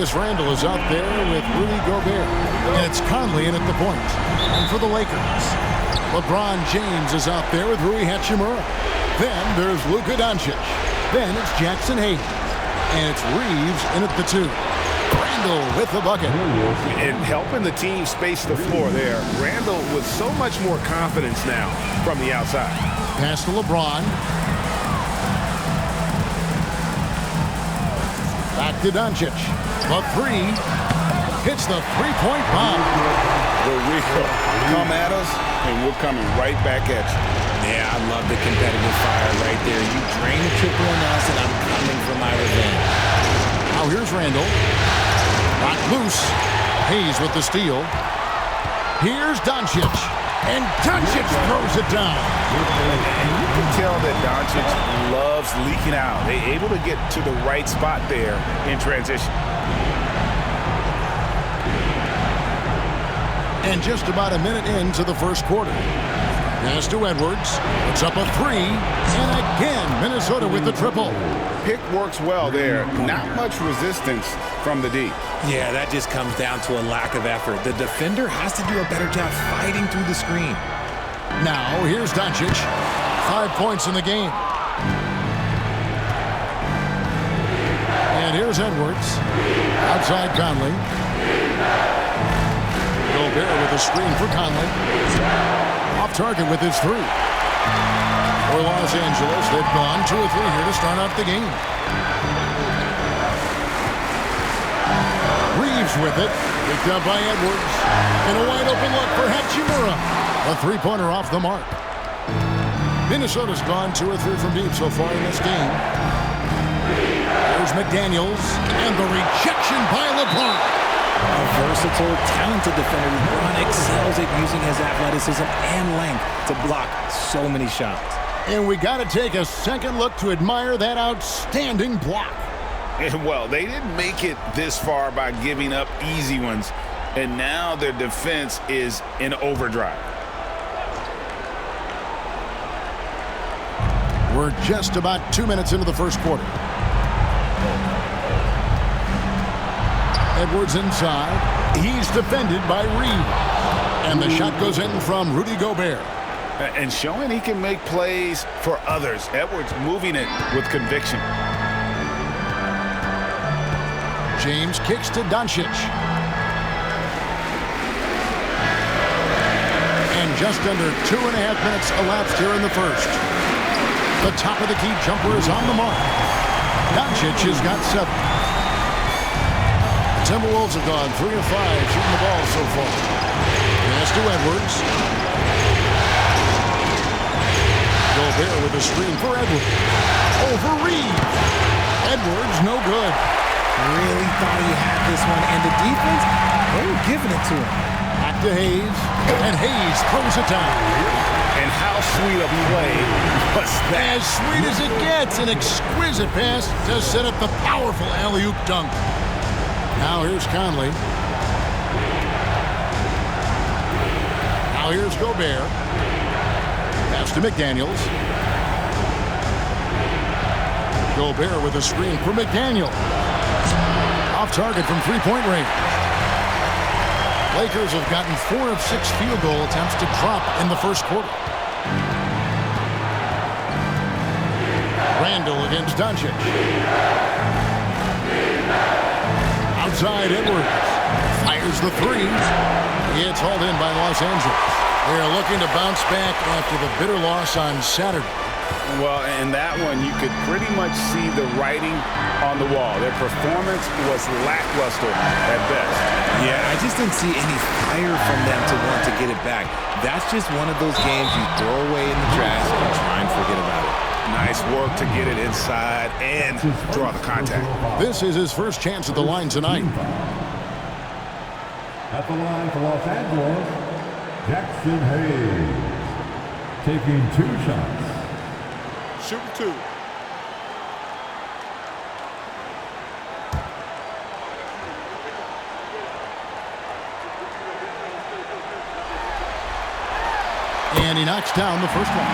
Julius Randle is out there with Rudy Gobert. And it's Conley in at the point. And for the Lakers, LeBron James is out there with Rui Hachimura. Then there's Luka Doncic. Then it's Jackson Hayes. And it's Reeves in at the 2. Randle with the bucket. And helping the team space the floor there. Randle with so much more confidence now from the outside. Pass to LeBron. Back to Doncic. The 3. Hits the three-point bomb. The Rico come at us, and we're coming right back at you. Yeah, I love the competitive fire right there. You drain a triple on us, and I'm coming for my revenge. Now here's Randle. Knocked loose. Hayes with the steal. Here's Doncic. And Doncic throws it down. And you can tell that Doncic loves leaking out. They're able to get to the right spot there in transition. And just about a minute into the first quarter. Pass to Edwards. It's up a 3. And again, Minnesota with the triple. Pick works well there. Not much resistance from the D. Yeah, that just comes down to a lack of effort. The defender has to do a better job fighting through the screen. Now, here's Doncic. 5 points in the game. And here's Edwards. Outside Conley. Gobert with a screen for Conley. Off target with his 3. For Los Angeles, they've gone 2 or 3 here to start out the game. Reeves with it. Picked up by Edwards. And a wide open look for Hachimura. A three-pointer off the mark. Minnesota's gone 2 or 3 from deep so far in this game. There's McDaniels. And the rejection by LeBron. A versatile, talented defender. LeBron excels at using his athleticism and length to block so many shots. And we got to take a second look to admire that outstanding block. And well, they didn't make it this far by giving up easy ones. And now their defense is in overdrive. We're just about 2 minutes into the first quarter. Edwards inside. He's defended by Reed. And the shot goes in from Rudy Gobert. And showing he can make plays for others. Edwards moving it with conviction. James kicks to Doncic. And just under 2.5 minutes elapsed here in the first. The top of the key jumper is on the mark. Doncic has got 7. Timberwolves have gone 3 of 5 shooting the ball so far. Pass to Edwards. Gobert with a screen for Edwards. Over Reed. Edwards, no good. Really thought he had this one, and the defense, they were giving it to him. Back to Hayes, and Hayes throws it down. And how sweet a play was that? As sweet as it gets, an exquisite pass to set up the powerful alley-oop dunk. Now here's Conley. Now here's Gobert. Pass to McDaniels. Gobert with a screen for McDaniel. Off target from three-point range. Lakers have gotten 4 of 6 field goal attempts to drop in the first quarter. Randle against Doncic. Outside Edwards. Fires the 3. It's hauled in by Los Angeles. They are looking to bounce back after the bitter loss on Saturday. Well, in that one, you could pretty much see the writing on the wall. Their performance was lackluster at best. Yeah, I just didn't see any fire from them to want to get it back. That's just one of those games you throw away in the trash and try and forget about it. Nice work to get it inside and draw the contact. This is his first chance at the line tonight. At the line for Los Angeles, Jackson Hayes. Taking 2 shots. Shooting 2. And he knocks down the first one.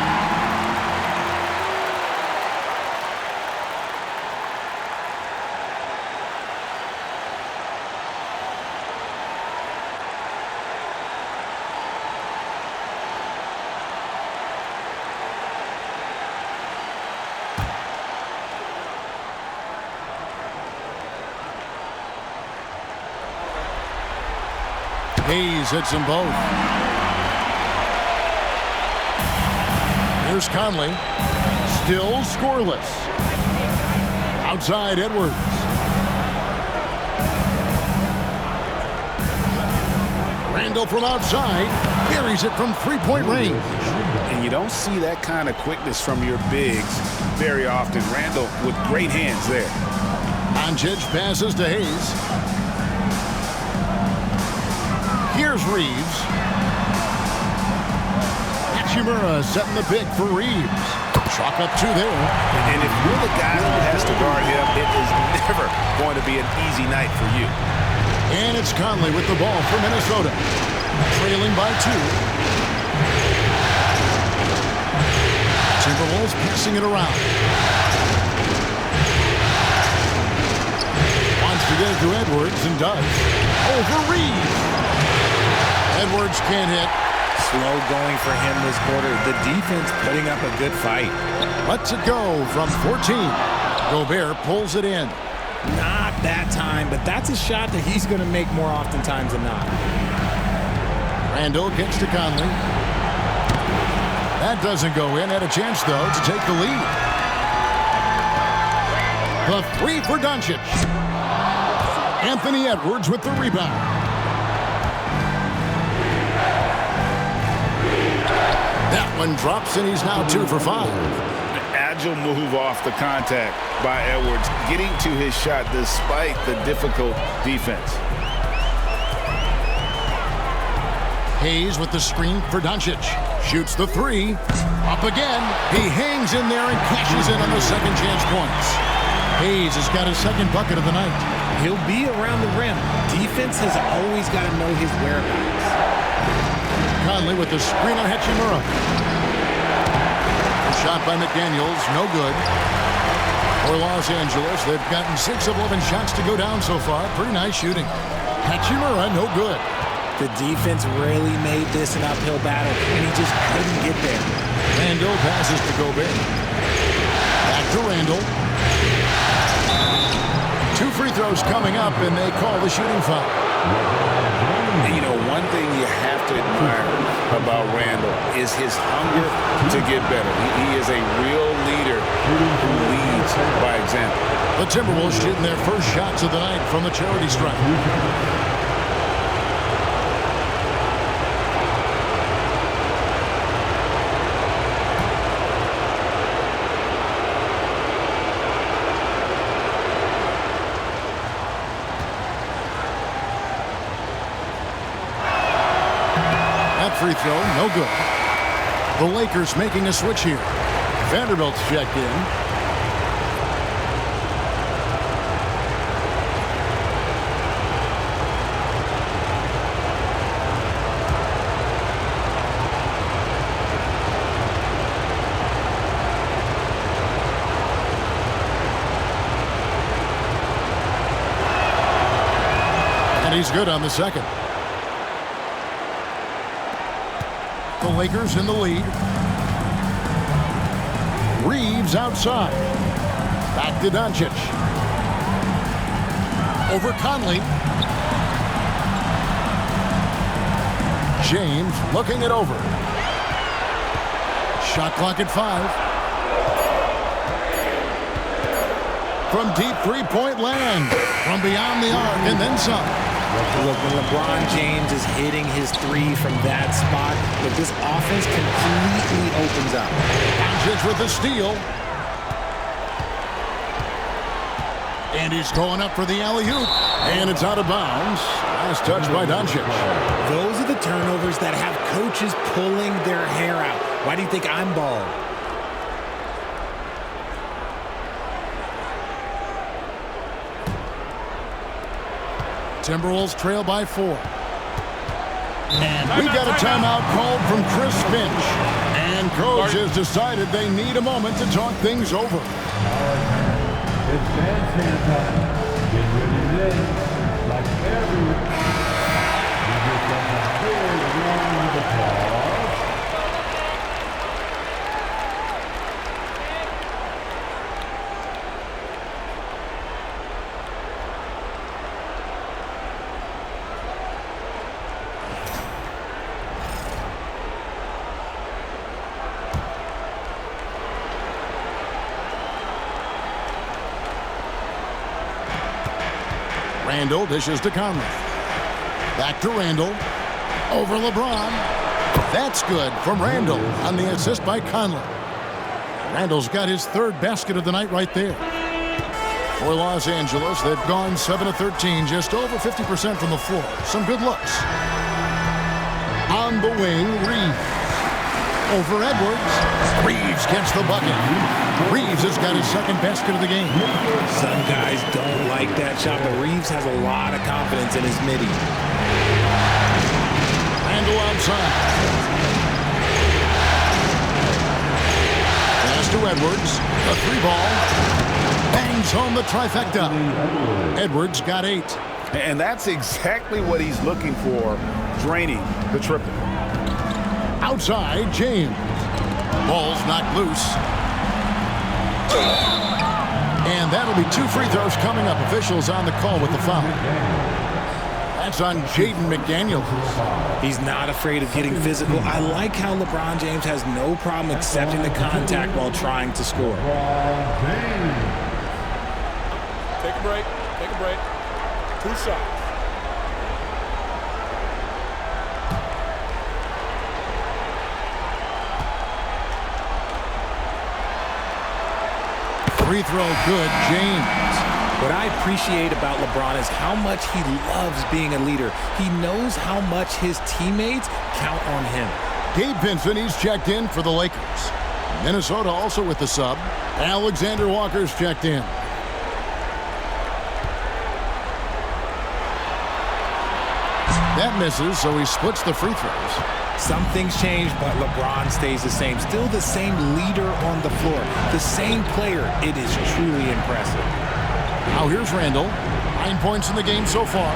Hayes hits them both. Here's Conley. Still scoreless. Outside Edwards. Randall from outside. Buries it from three-point range. And you don't see that kind of quickness from your bigs very often. Randall with great hands there. Doncic passes to Hayes. Here's Reeves. Hachimura setting the pick for Reeves. Chalk up two there. And if you're the guy who has to guard him, it is never going to be an easy night for you. And it's Conley with the ball for Minnesota. Trailing by 2. Timberwolves passing it around. Wants to get it to Edwards and does. Over Reeves. Edwards can't hit. Slow going for him this quarter. The defense putting up a good fight. Lets it go from 14. Gobert pulls it in. Not that time, but that's a shot that he's going to make more oftentimes than not. Randall gets to Conley. That doesn't go in. Had a chance, though, to take the lead. The three for Doncic. Anthony Edwards with the rebound. That one drops, and he's now 2 for 5. Agile move off the contact by Edwards, getting to his shot despite the difficult defense. Hayes with the screen for Doncic. Shoots the 3. Up again. He hangs in there and cashes in on the second chance points. Hayes has got his second bucket of the night. He'll be around the rim. Defense has always got to know his whereabouts. Conley with the screen on Hachimura. Shot by McDaniels, no good. For Los Angeles, they've gotten 6 of 11 shots to go down so far. Pretty nice shooting. Hachimura, no good. The defense really made this an uphill battle, and he just couldn't get there. Randall passes to Gobert. Back to Randall. 2 free throws coming up, and they call the shooting foul. And you know, one thing you have to admire about Randall is his hunger to get better. He is a real leader who leads by example. The Timberwolves shooting their first shots of the night from the charity stripe. Free throw, no good. The Lakers making a switch here. Vanderbilt's checked in. And he's good on the second. The Lakers in the lead. Reeves outside. Back to Doncic. Over Conley. James looking it over. Shot clock at 5. From deep three-point land. From beyond the arc and then some. Look, when LeBron James is hitting his 3 from that spot, look, this offense completely opens up. Doncic with the steal. And he's going up for the alley-oop. And it's out of bounds. Last touch by Doncic. Those are the turnovers that have coaches pulling their hair out. Why do you think I'm bald? Timberwolves trail by 4. And we got a timeout called from Chris Finch. And coach has decided they need a moment to talk things over. It's bandstand time. Get ready today. Like every week. You get them a big round of applause. Randall dishes to Conley. Back to Randall. Over LeBron. That's good from Randall on the assist by Conley. Randall's got his third basket of the night right there. For Los Angeles, they've gone 7 of 13, just over 50% from the floor. Some good looks. On the wing, Reeves. Over Edwards. Reeves gets the bucket. Reeves has got his second basket of the game. Some guys don't like that shot, but Reeves has a lot of confidence in his midi. Randall outside. Pass to Edwards. The three ball. Bangs home the trifecta. Edwards got 8. And that's exactly what he's looking for, draining the triple. Outside, James. Ball's knocked loose. And that'll be 2 free throws coming up. Officials on the call with the foul. That's on Jaden McDaniels. He's not afraid of getting physical. I like how LeBron James has no problem accepting the contact while trying to score. Take a break. Take a break. 2 shots. Free throw good, James. What I appreciate about LeBron is how much he loves being a leader. He knows how much his teammates count on him. Gabe Vincent, he's checked in for the Lakers. Minnesota also with the sub. Alexander Walker's checked in. That misses, so he splits the free throws. Some things change, but LeBron stays the same. Still the same leader on the floor. The same player. It is truly impressive. Now here's Randall. 9 points in the game so far.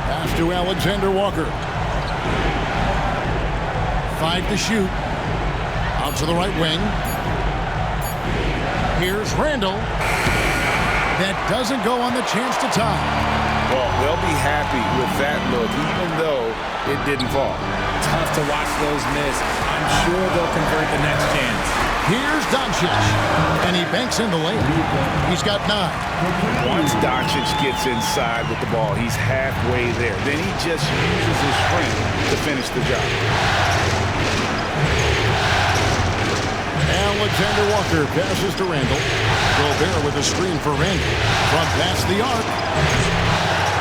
Pass to Alexander Walker. 5 to shoot. Out to the right wing. Here's Randall. That doesn't go on the chance to tie. Well, they'll be happy with that look, even though it didn't fall. Tough to watch those miss. I'm sure they'll convert the next chance. Here's Doncic, and he banks in the layup. He's got 9. Once Doncic gets inside with the ball, he's halfway there. Then he just uses his strength to finish the job. Alexander Walker passes to Randall. Gobert with a screen for Randall. From past the arc.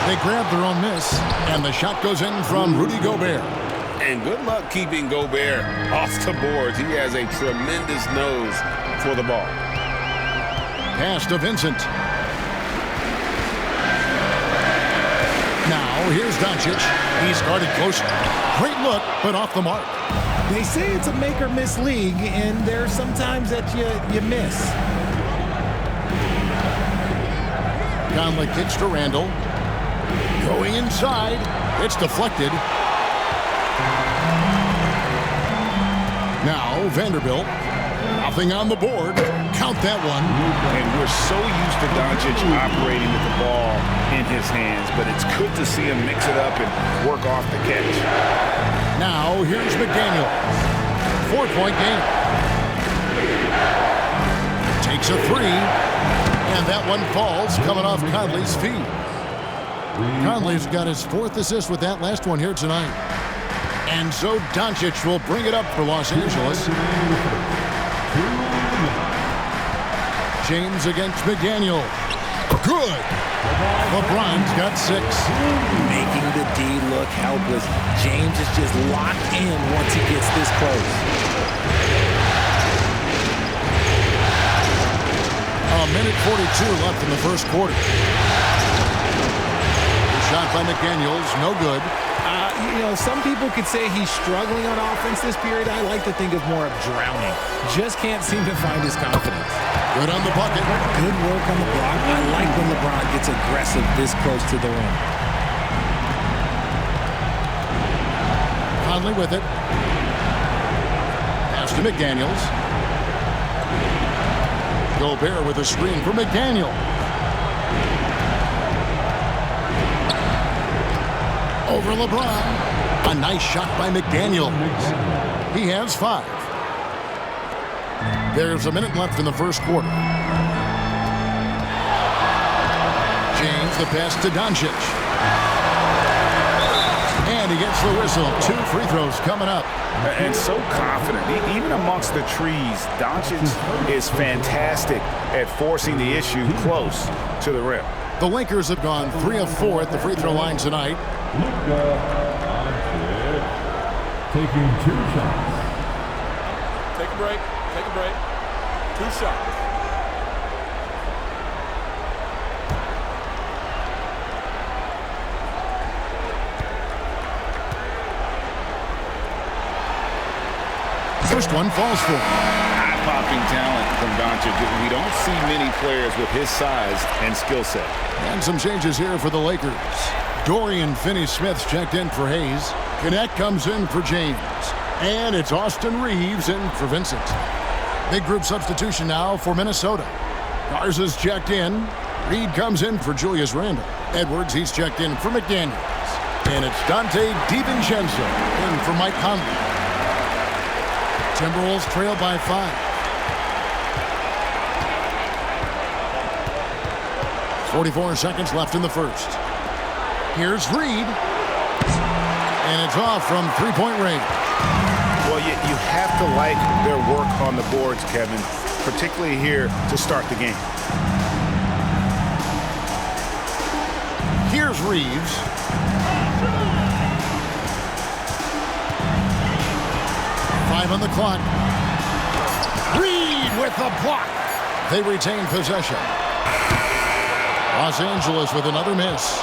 They grab their own miss, and the shot goes in from Rudy Gobert. And good luck keeping Gobert off the boards. He has a tremendous nose for the ball. Pass to Vincent. Now, here's Doncic. He's guarded closer. Great look, but off the mark. They say it's a make-or-miss league, and there's sometimes that you miss. Conley kicks to Randall. Going inside. It's deflected. Now, Vanderbilt. Nothing on the board. Count that one. And we're so used to Doncic operating with the ball in his hands, but it's good to see him mix it up and work off the catch. Now, here's McDaniel. 4-point game. Takes a 3. And that one falls coming off Conley's feet. Conley's got his 4th assist with that last one here tonight. And so Doncic will bring it up for Los Angeles. James against McDaniel. Good. LeBron's got 6. Making the D look helpless. James is just locked in once he gets this close. A minute 42 left in the first quarter. Shot by McDaniels, no good. Some people could say he's struggling on offense this period. I like to think of more of drowning. Just can't seem to find his confidence. Good on the bucket. Good work on the block. I like when LeBron gets aggressive this close to the rim. Conley with it. Pass to McDaniels. Gobert with a screen for McDaniel. Over LeBron. A nice shot by McDaniels. He has 5. There's a minute left in the first quarter. James, the pass to Doncic. And he gets the whistle. 2 free throws coming up. And so confident. Even amongst the trees, Doncic is fantastic at forcing the issue close to the rim. The Lakers have gone 3 of 4 at the free throw line tonight. Luka Doncic taking 2 shots. Take a break. Take a break. 2 shots. First one falls for him. Eye-popping talent from Doncic. We don't see many players with his size and skill set. And some changes here for the Lakers. Dorian Finney-Smith's checked in for Hayes. Connect comes in for James. And it's Austin Reeves in for Vincent. Big group substitution now for Minnesota. Garza's checked in. Reed comes in for Julius Randle. Edwards, he's checked in for McDaniels. And it's Dante DiVincenzo in for Mike Conley. Timberwolves trail by 5. 44 seconds left in the first. Here's Reed. And it's off from three-point range. Well, you have to like their work on the boards, Kevin, particularly here to start the game. Here's Reeves. Five on the clock. Reed with the block. They retain possession. Los Angeles with another miss.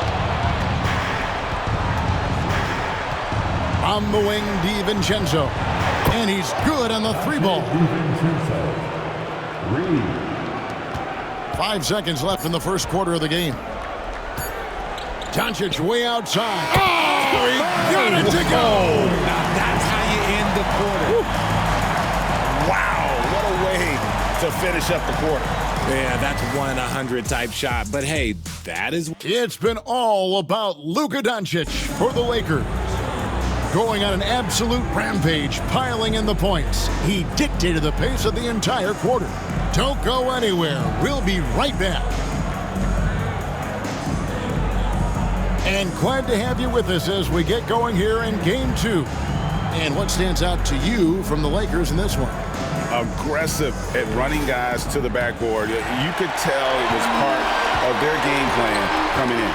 On the wing, DiVincenzo. And he's good on the 3-ball. 5 seconds left in the first quarter of the game. Doncic way outside. Oh, he got it to go. Now that's how you end the quarter. Wow, what a way to finish up the quarter. Yeah, that's 1-100 type shot. But hey, that is... It's been all about Luka Doncic for the Lakers. Going on an absolute rampage, piling in the points. He dictated the pace of the entire quarter. Don't go anywhere. We'll be right back. And glad to have you with us as we get going here in Game 2. And what stands out to you from the Lakers in this one? Aggressive at running guys to the backboard. You could tell it was part of their game plan coming in.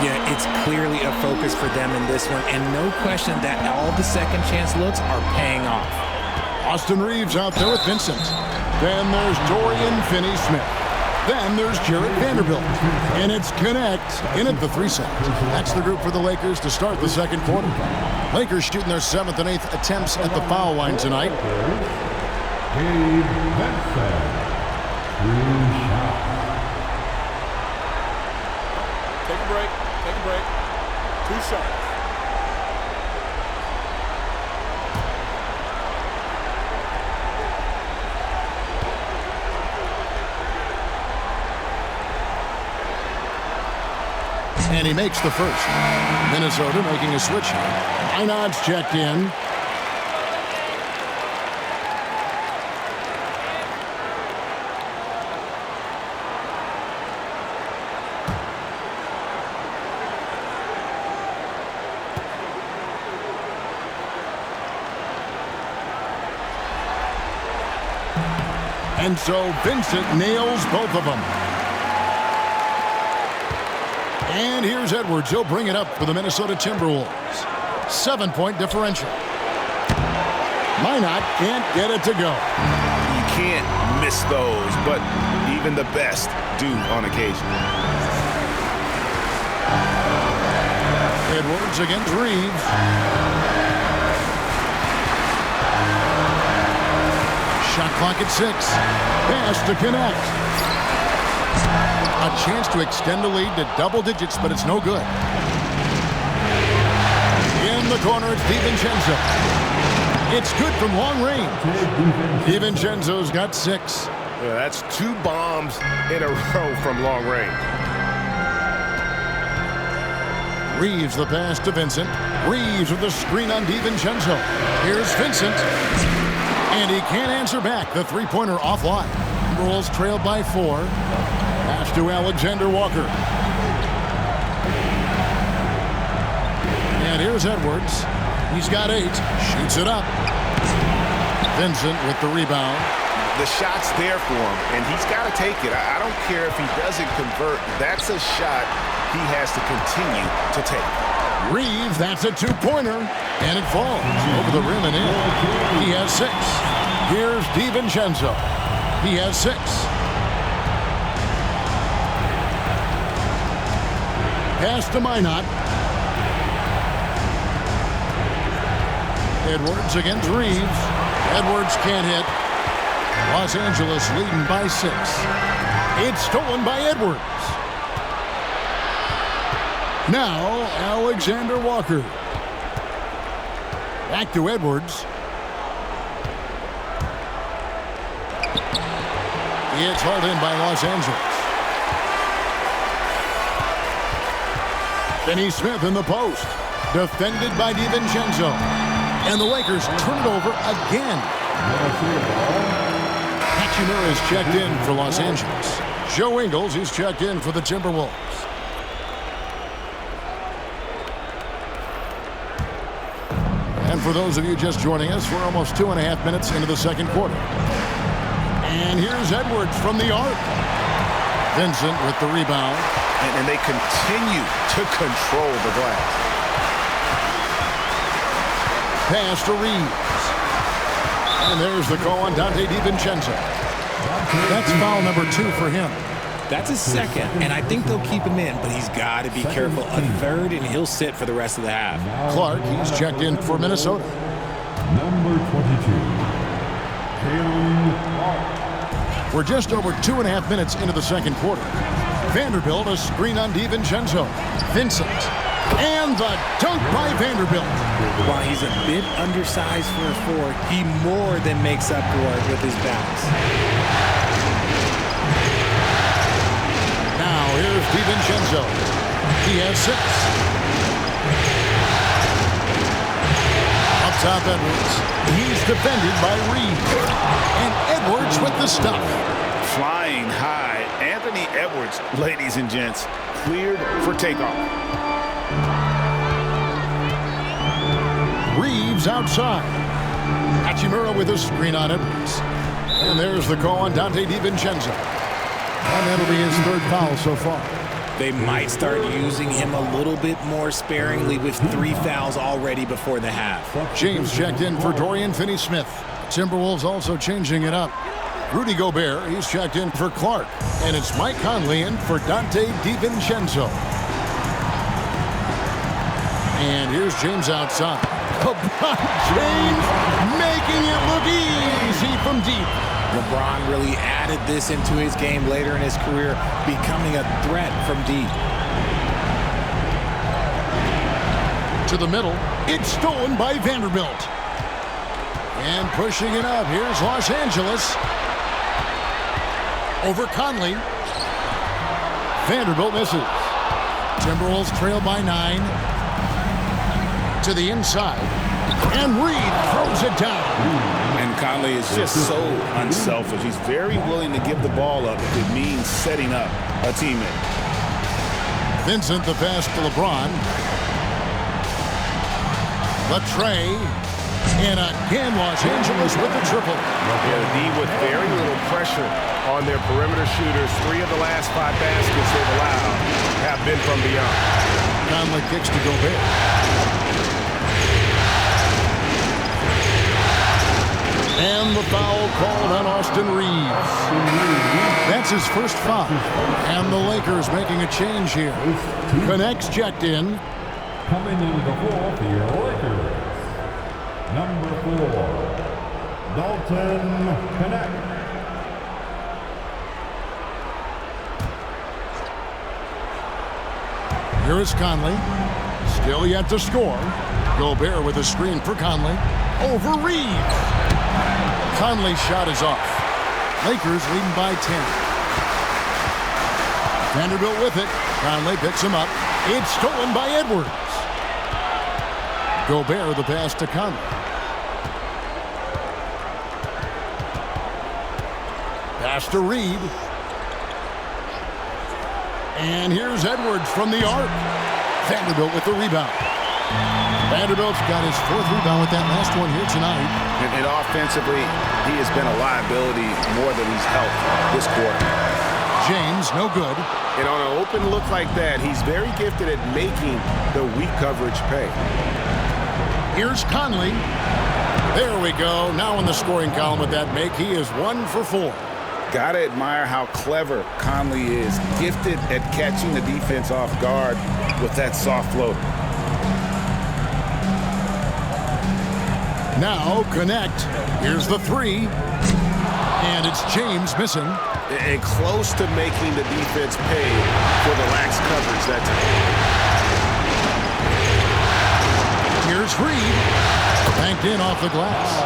Yeah, it's clearly a focus for them in this one, and no question that all the second chance looks are paying off. Austin Reeves out there with Vincent. Then there's Dorian Finney-Smith. Then there's Jarrett Vanderbilt. And it's Connect in at the 3 set. That's the group for the Lakers to start the second quarter. Lakers shooting their 7th and 8th attempts at the foul line tonight. Take a break. Take a break. 2 shots. And he makes the first. Minnesota making a switch here. Einard's checked in. And so Vincent nails both of them. And here's Edwards. He'll bring it up for the Minnesota Timberwolves. 7-point differential. Minot can't get it to go. You can't miss those, but even the best do on occasion. Edwards against Reeves. Shot clock at 6. Pass to Connect. A chance to extend the lead to double digits, but it's no good. In the corner, it's DiVincenzo. It's good from long range. DiVincenzo's got 6. Yeah, that's 2 bombs in a row from long range. Reeves the pass to Vincent. Reeves with the screen on DiVincenzo. Here's Vincent. And he can't answer back. The 3-pointer offline. Timberwolves trailed by 4. Pass to Alexander Walker. And here's Edwards. He's got 8. Shoots it up. Vincent with the rebound. The shot's there for him, and he's got to take it. I don't care if he doesn't convert. That's a shot he has to continue to take. Reeves, that's a 2-pointer. And it falls over the rim and in. He has 6. Here's DiVincenzo. He has 6. Pass to Minot. Edwards against Reeves. Edwards can't hit. Los Angeles leading by 6. It's stolen by Edwards. Now, Alexander Walker. Back to Edwards. It's hauled in by Los Angeles. Finney Smith in the post. Defended by DiVincenzo. And the Lakers turn it over again. Hachimura is checked in for Los Angeles. Joe Ingles is checked in for the Timberwolves. And for those of you just joining us, we're almost 2.5 minutes into the second quarter. And here's Edwards from the arc. Vincent with the rebound. And they continue to control the glass. Pass to Reeves. And there's the call on Dante DiVincenzo. That's foul number 2 for him. That's his second, and I think they'll keep him in, but he's got to be careful. A third, and he'll sit for the rest of the half. Clark, he's checked in for Minnesota. Number 22, Clark. We're just over 2.5 minutes into the second quarter. Vanderbilt, a screen on DiVincenzo. Vincent. And the dunk by Vanderbilt. While he's a bit undersized for a 4, he more than makes up for it with his bounce. Now here's DiVincenzo. He has 6. Up top, Edwards. He's defended by Reed. And Edwards with the stuff. Flying high. Anthony Edwards, ladies and gents, cleared for takeoff. Reeves outside. Hachimura with a screen on Edwards. And there's the call on Dante DiVincenzo. And that'll be his 3rd foul so far. They might start using him a little bit more sparingly with 3 fouls already before the half. James checked in for Dorian Finney-Smith. Timberwolves also changing it up. Rudy Gobert, he's checked in for Clark. And it's Mike Conley in for Dante DiVincenzo. And here's James outside. LeBron James making it look easy from deep. LeBron really added this into his game later in his career, becoming a threat from deep. To the middle. It's stolen by Vanderbilt. And pushing it up. Here's Los Angeles. Over Conley. Vanderbilt misses. Timberwolves trail by 9. To the inside. And Reed throws it down. And Conley is just so unselfish. He's very willing to give the ball up if it means setting up a teammate. Vincent the pass to LeBron. Latrey. And again, Los Angeles with the triple. Yeah, the D with very little pressure on their perimeter shooters. 3 of the last 5 baskets they've allowed have been from beyond. Conley kicks to Gobert. And the foul called on Austin Reeves. That's his first foul. And the Lakers making a change here. Connects checked in. Coming into the floor for your Lakers. Number 4, Dalton Connect. Here is Conley. Still yet to score. Gobert with a screen for Conley. Over Reeves. Conley's shot is off. Lakers leading by 10. Vanderbilt with it. Conley picks him up. It's stolen by Edwards. Gobert the pass to Conley. Pass to Reed. And here's Edwards from the arc. Vanderbilt with the rebound. Vanderbilt's got his 4th rebound with that last one here tonight. And offensively, he has been a liability more than he's helped this quarter. James, no good. And on an open look like that, he's very gifted at making the weak coverage pay. Here's Conley. There we go. Now in the scoring column with that make, he is 1 for 4. Gotta admire how clever Conley is. Gifted at catching the defense off guard with that soft float. Now connect. Here's the 3. And it's James missing. And close to making the defense pay for the lax coverage that time. Here's Reed. Banked in off the glass.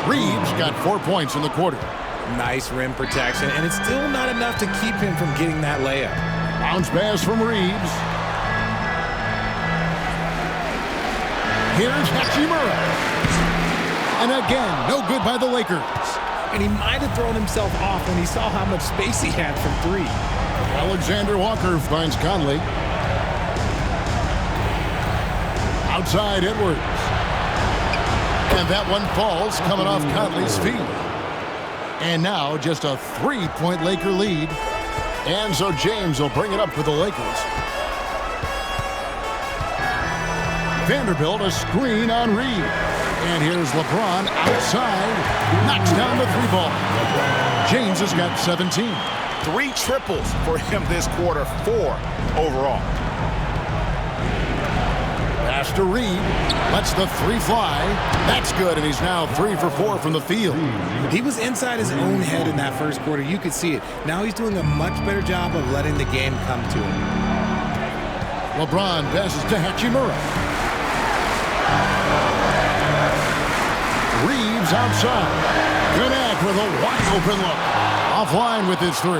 Reed's got 4 points in the quarter. Nice rim protection, and it's still not enough to keep him from getting that layup. Bounce pass from Reeves. Here's Hachimura. And again, no good by the Lakers. And he might have thrown himself off when he saw how much space he had from 3. Alexander Walker finds Conley. Outside Edwards. And that one falls coming off Conley's feet. And now just a 3-point Laker lead. And so James will bring it up for the Lakers. Vanderbilt a screen on Reed. And here's LeBron outside. Knocks down the 3-ball. James has got 17. 3 triples for him this quarter, 4 overall. Pass to Reed. Lets the 3 fly. That's good, and he's now 3 for 4 from the field. He was inside his own head in that first quarter. You could see it. Now he's doing a much better job of letting the game come to him. LeBron passes to Hachimura. Reeves outside. Connect with a wide open look. Offline with his 3.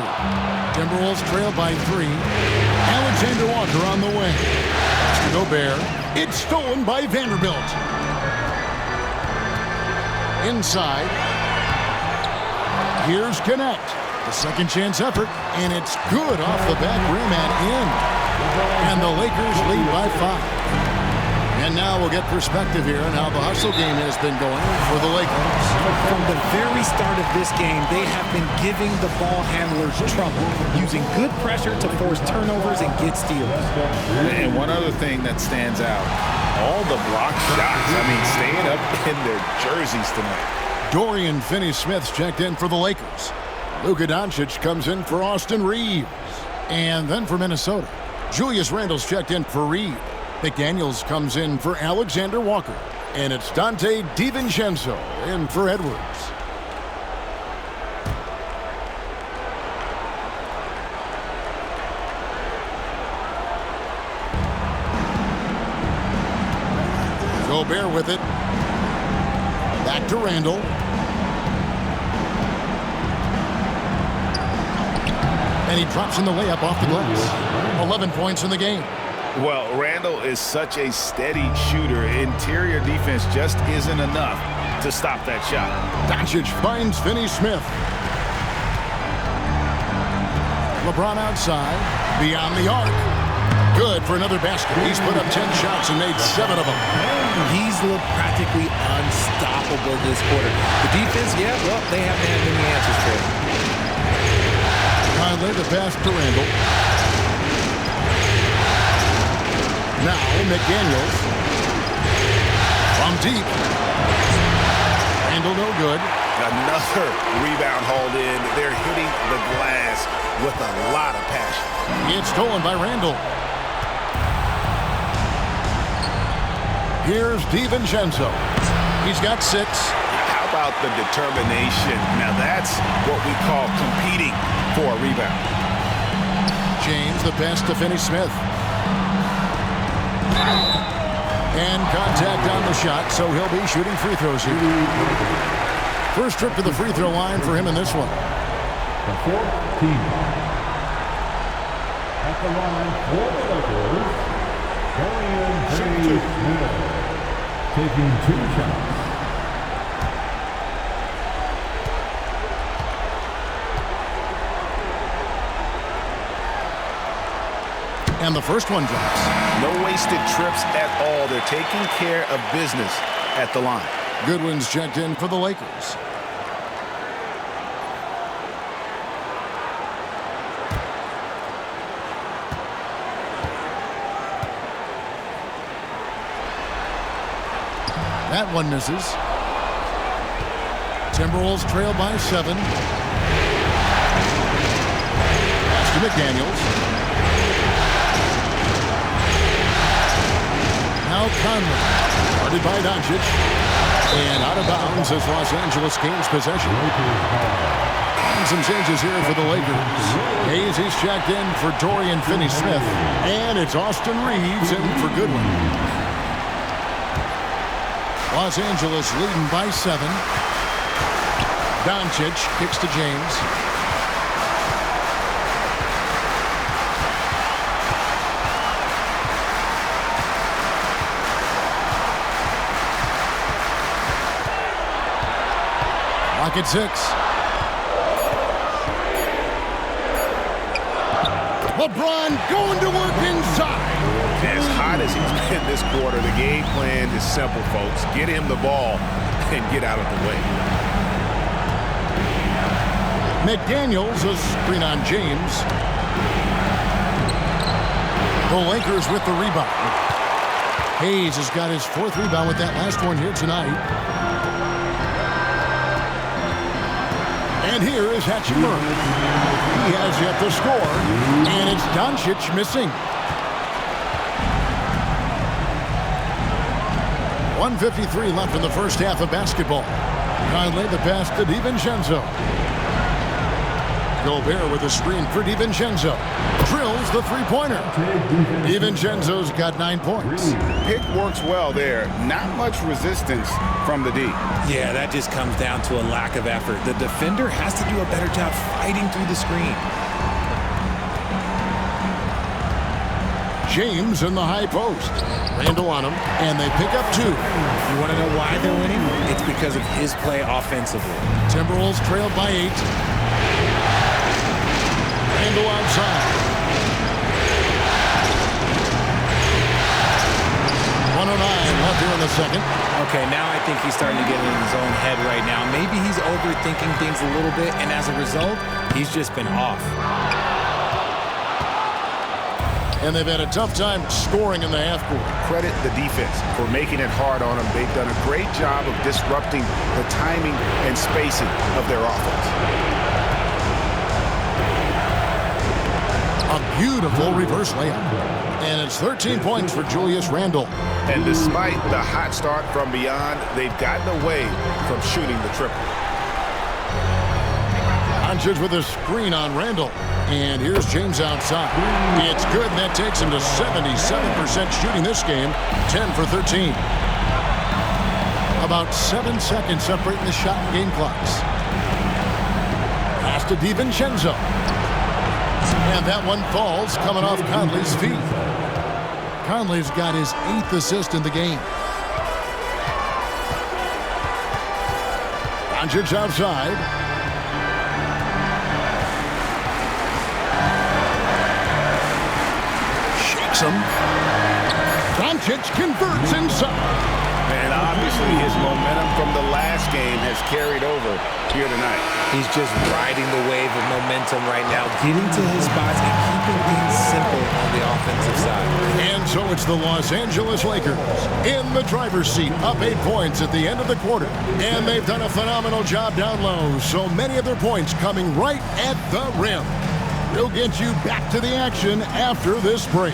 Timberwolves trail by 3. Alexander Walker on the wing. Gobert. It's stolen by Vanderbilt. Inside. Here's Connect. The second chance effort. And it's good off the back rim and in. And the Lakers lead by 5. And now we'll get perspective here on how the hustle game has been going for the Lakers. From the very start of this game, they have been giving the ball handlers trouble, using good pressure to force turnovers and get steals. And one other thing that stands out, all the block shots. I mean, staying up in their jerseys tonight. Dorian Finney-Smith's checked in for the Lakers. Luka Doncic comes in for Austin Reeves. And then for Minnesota, Julius Randle's checked in for Reed. McDaniels comes in for Alexander Walker. And it's Dante DiVincenzo in for Edwards. Gobert with it. Back to Randle. And he drops in the layup off the glass. 11 points in the game. Well, Randle is such a steady shooter. Interior defense just isn't enough to stop that shot. Doncic finds Finney-Smith. LeBron outside. Beyond the arc. Good for another basket. He's put up 10 shots and made 7 of them. He's looked practically unstoppable this quarter. The defense, yeah, well, they haven't had many answers for him. Conley the pass to Randle. Now McDaniels. From deep. Randle no good. Another rebound hauled in. They're hitting the glass with a lot of passion. It's stolen by Randle. Here's DiVincenzo. He's got 6. How about the determination? Now that's what we call competing for a rebound. James the pass to Finney-Smith. And contact on the shot, so he'll be shooting free throws here. First trip to the free throw line for him in this one. The 4th team. At the line for the Lakers, Dorian Finney-Smith, taking 2 shots. And the first one drops. No wasted trips at all. They're taking care of business at the line. Goodwin's checked in for the Lakers. That one misses. Timberwolves trail by 7. Pass to McDaniels. Now Conley. Guarded by Doncic. And out of bounds as Los Angeles gains possession. And some changes here for the Lakers. Hayes, he's checked in for Dorian Finney-Smith. And it's Austin Reeves in for Goodwin. Los Angeles leading by 7. Doncic kicks to James. Clock at 6. LeBron going to work inside. As hot as he's been this quarter, the game plan is simple, folks. Get him the ball and get out of the way. McDaniels, a screen on James. The Lakers with the rebound. Hayes has got his 4th rebound with that last one here tonight. And here is Hachimura. He has yet to score, and it's Doncic missing. 1:53 left in the first half of basketball. Conley the pass to DiVincenzo. Gobert with a screen for DiVincenzo. Drills the three-pointer. DiVincenzo's got 9 points. Pick works well there. Not much resistance from the D. Yeah, that just comes down to a lack of effort. The defender has to do a better job fighting through the screen. James in the high post. Randall on him, and they pick up 2. You want to know why they're winning? It's because of his play offensively. Timberwolves trailed by 8. Randall outside. 109 left here in the second. Okay, now I think he's starting to get in his own head right now. Maybe he's overthinking things a little bit, and as a result, he's just been off. And they've had a tough time scoring in the half court. Credit the defense for making it hard on them. They've done a great job of disrupting the timing and spacing of their offense. A beautiful reverse layup. And it's 13 points for Julius Randle. And despite the hot start from beyond, they've gotten away from shooting the triple. Doncic with a screen on Randle. And here's James outside. It's good, and that takes him to 77% shooting this game. 10 for 13. About 7 seconds separating the shot and game clocks. Pass to DiVincenzo. And that one falls coming off Conley's feet. Conley's got his 8th assist in the game. Doncic outside. Shakes him. Doncic converts inside. And obviously his momentum from the last game has carried over here tonight. He's just riding the wave of momentum right now, getting to his spots and keeping things simple on the offensive side. And so it's the Los Angeles Lakers in the driver's seat, up 8 points at the end of the quarter. And they've done a phenomenal job down low, so many of their points coming right at the rim. We'll get you back to the action after this break.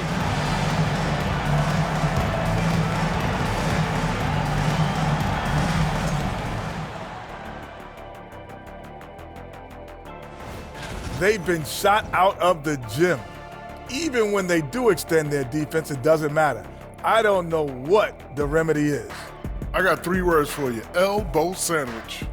They've been shot out of the gym. Even when they do extend their defense, it doesn't matter. I don't know what the remedy is. I got 3 words for you. Elbow sandwich.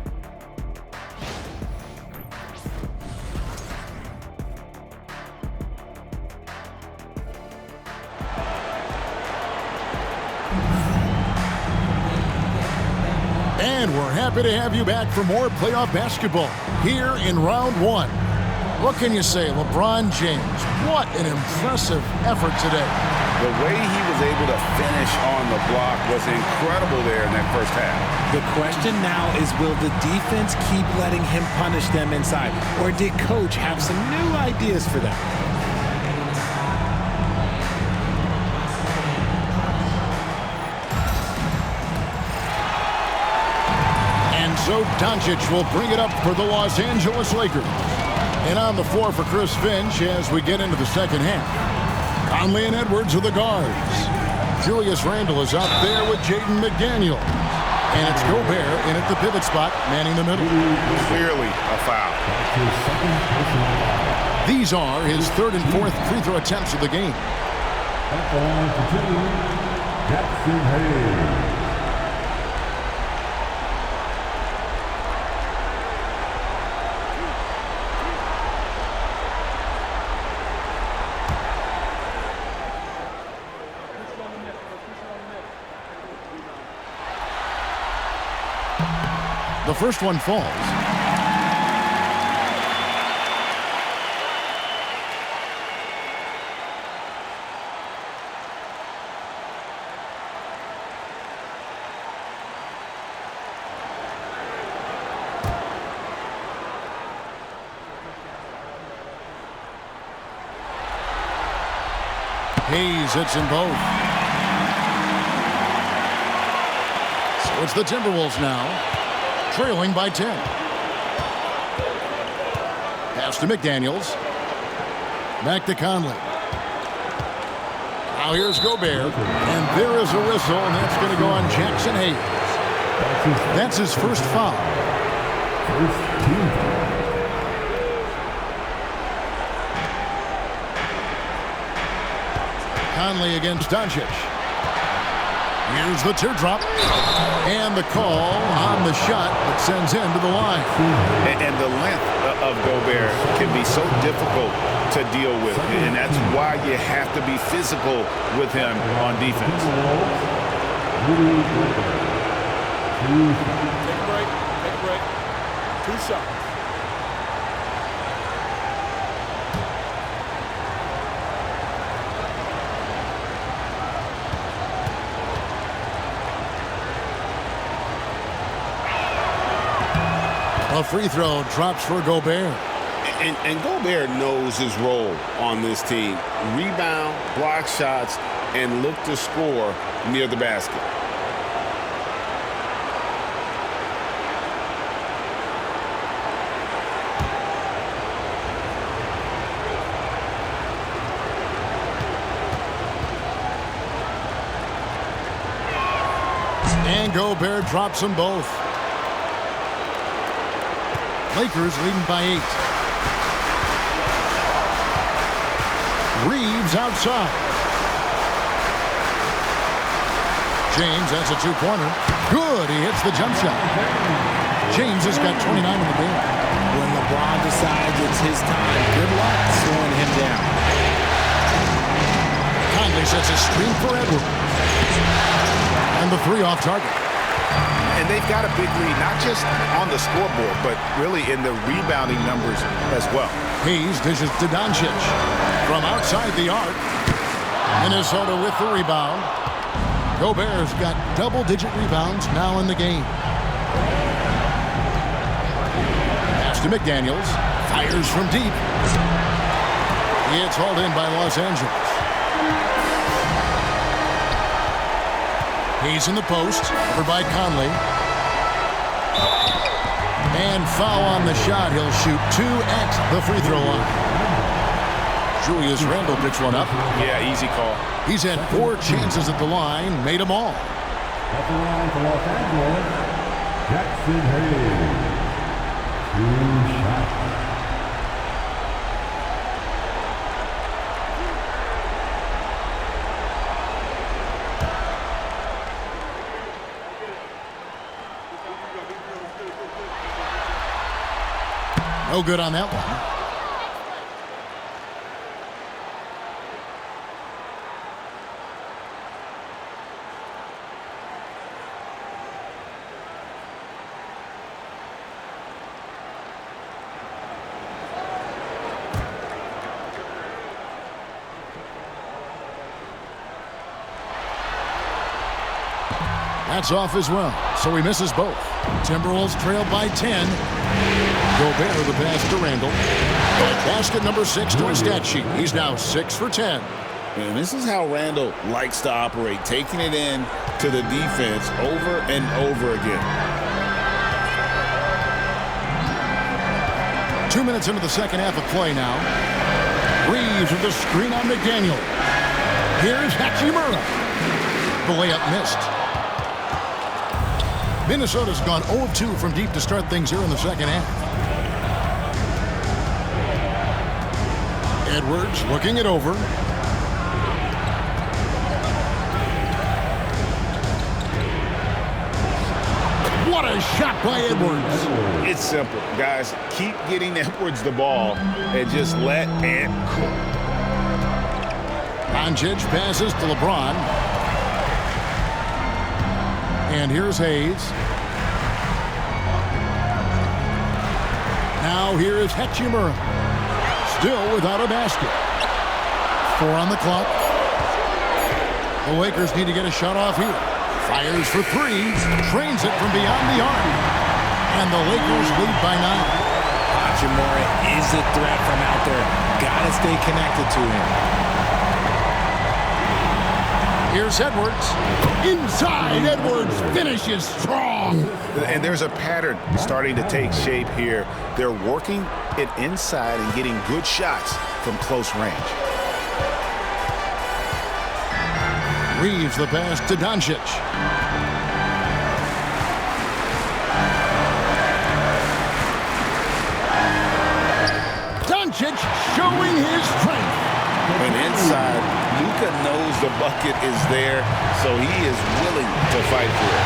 And we're happy to have you back for more playoff basketball here in round 1. What can you say? LeBron James, what an impressive effort today. The way he was able to finish on the block was incredible there in that first half. The question now is, will the defense keep letting him punish them inside? Or did Coach have some new ideas for them? And so Doncic will bring it up for the Los Angeles Lakers. And on the floor for Chris Finch as we get into the second half. Conley and Edwards are the guards. Julius Randle is out there with Jaden McDaniel. And it's Gobert in at the pivot spot, manning the middle. Clearly a foul. These are his third and fourth free throw attempts of the game. At the line for two, Jackson Hayes. The first one falls. Hayes hits them both. So it's the Timberwolves now, trailing by 10. Pass to McDaniels. Back to Conley. Now here's Gobert. And there is a whistle, and that's going to go on Jackson Hayes. That's his first foul. Conley against Doncic. Here's the teardrop. And the call on the shot that sends him to the line. And the length of Gobert can be so difficult to deal with. And that's why you have to be physical with him on defense. Take a break. Take a break. 2 shots. A free throw drops for Gobert. And Gobert knows his role on this team. Rebound, block shots, and look to score near the basket. And Gobert drops them both. Lakers leading by 8. Reeves outside. James, that's a two-pointer. Good, he hits the jump shot. James has got 29 in the game. When LeBron decides it's his time, good luck slowing him down. Conley sets a screen for Edwards. And the three off target. And they've got a big lead, not just on the scoreboard, but really in the rebounding numbers as well. Hayes dishes to Doncic from outside the arc. Minnesota with the rebound. Gobert's got double-digit rebounds now in the game. Pass to McDaniels. Fires from deep. It's hauled in by Los Angeles. He's in the post, over by Conley. And foul on the shot. He'll shoot 2 at the free throw line. Julius Randle picks one up. Yeah, easy call. He's had 4 chances at the line, made them all. At the line for Los Angeles, Jackson Hayes. 2 shots. No good on that one. That's off as well, so he misses both. Timberwolves trail by 10. Gobert the pass to Randall. Basket number 6 to his stat sheet. He's now 6 for 10. And this is how Randall likes to operate, taking it in to the defense over and over again. 2 minutes into the second half of play now. Reeves with the screen on McDaniel. Here's Hachimura. The layup missed. Minnesota's gone 0 of 2 from deep to start things here in the second half. Edwards looking it over. What a shot by Edwards. It's simple, guys. Keep getting Edwards the ball and just let it cook. Doncic passes to LeBron. And here's Hayes. Now here is Hachimura. Still without a basket. 4 on the clock. The Lakers need to get a shot off here. Fires for 3. Trains it from beyond the arc. And the Lakers lead by 9. Hachimura is a threat from out there. Gotta stay connected to him. Here's Edwards. Inside, Edwards finishes strong. And there's a pattern starting to take shape here. They're working it inside and getting good shots from close range. Reeves the pass to Doncic. Doncic showing his strength. And inside, Luka knows the bucket is there, so he is willing to fight for it.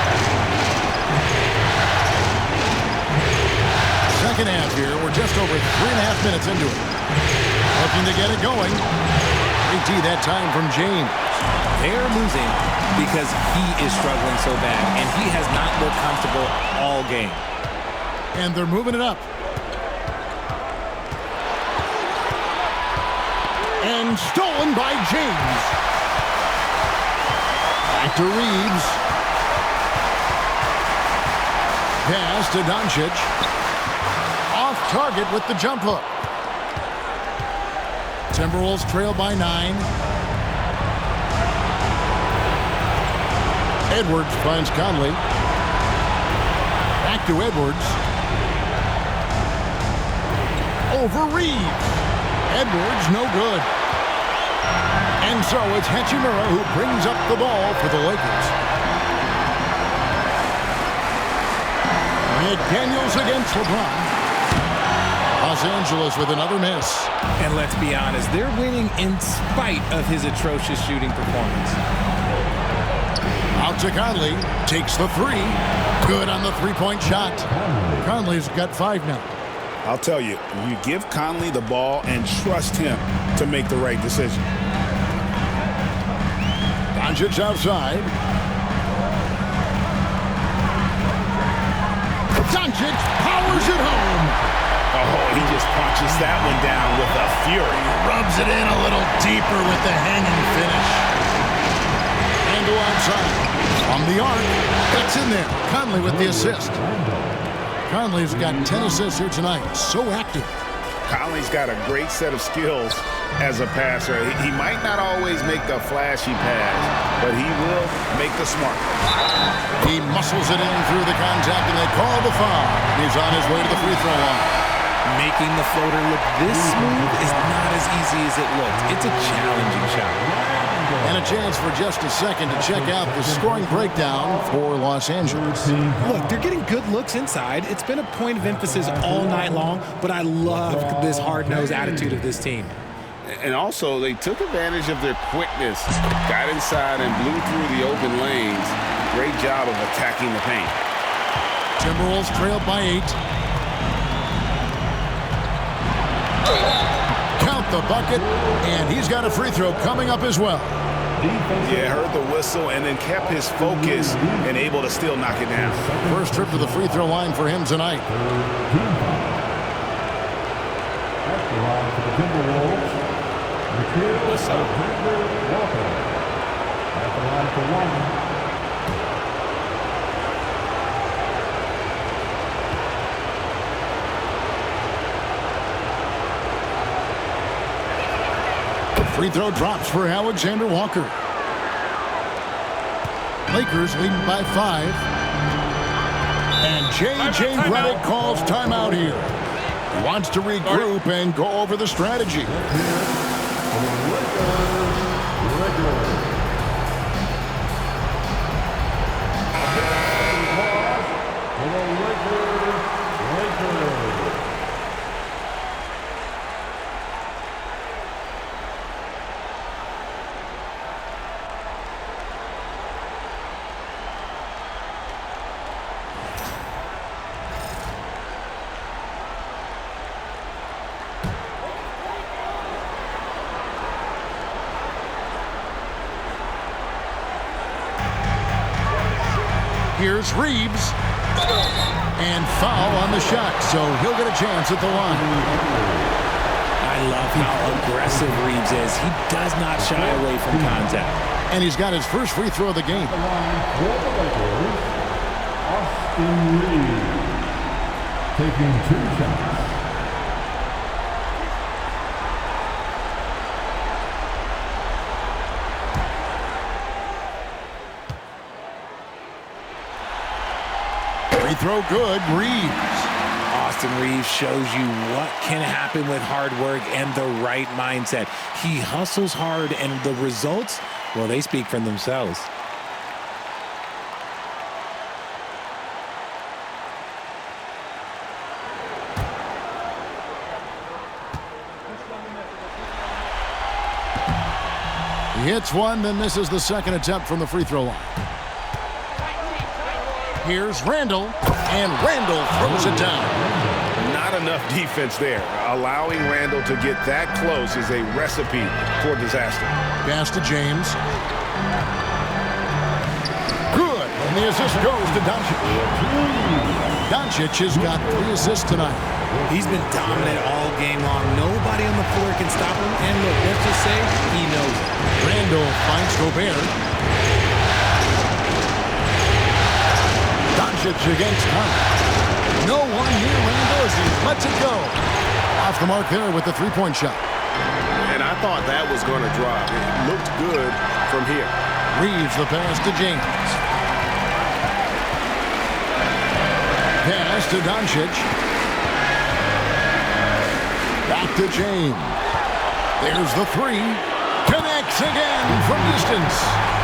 Second half here. We're just over 3.5 minutes into it. Looking to get it going. Great D that time from James. They're losing because he is struggling so bad, and he has not looked comfortable all game. And they're moving it up. And stolen by James. Back to Reeves. Pass to Doncic. Off target with the jump hook. Timberwolves trail by 9. Edwards finds Conley. Back to Edwards. Over Reeves. Edwards, no good. And so it's Hachimura who brings up the ball for the Lakers. McDaniels against LeBron. Los Angeles with another miss. And let's be honest, they're winning in spite of his atrocious shooting performance. Out to Conley. Takes the 3. Good on the three-point shot. Conley's got 5 now. I'll tell you, you give Conley the ball and trust him to make the right decision. Doncic outside. Doncic powers it home. Oh, he just punches that one down with a fury. Rubs it in a little deeper with the hanging finish. Handle outside. From the arc. That's in there. Conley with the assist. Conley's got 10 assists here tonight. So active. Conley's got a great set of skills as a passer. He might not always make the flashy pass, but he will make the smart one. He muscles it in through the contact, and they call the foul. He's on his way to the free throw line. Making the floater look this smooth is not as easy as it looks. It's a challenging shot. And a chance for just a second to check out the scoring breakdown for Los Angeles. Look, they're getting good looks inside. It's been a point of emphasis all night long, but I love this hard-nosed attitude of this team. And also, they took advantage of their quickness, got inside and blew through the open lanes. Great job of attacking the paint. Timberwolves trailed by 8. Count the bucket, and he's got a free throw coming up as well. Yeah, heard the whistle and then kept his focus and able to still knock it down. First trip to the free throw line for him tonight. That's the line for the Timberwolves. What's up? At the line for 1. Free throw drops for Alexander Walker. Lakers leading by 5. And J.J. Redick calls timeout here. He wants to regroup and go over the strategy. Here's Reeves. And foul on the shot, so he'll get a chance at the line. I love how aggressive Reeves is. He does not shy away from contact. And he's got his first free throw of the game. Austin Reeves taking 2 shots. Free throw good, Reeves. Austin Reeves shows you what can happen with hard work and the right mindset. He hustles hard, and the results, well, they speak for themselves. He hits one, then misses the second attempt from the free throw line. Here's Randall, and Randall throws it down. Not enough defense there. Allowing Randall to get that close is a recipe for disaster. Pass to James. Good, and the assist goes to Doncic. Doncic has got 3 assists tonight. He's been dominant all game long. Nobody on the floor can stop him, and look, let's just say he knows it. Randall finds Gobert. Doncic against Conley. No one near Randall as he lets it go. Off the mark there with the three-point shot. And I thought that was going to drop. It looked good from here. Reeves the pass to James. Pass to Doncic. Back to James. There's the 3. Connects again from distance.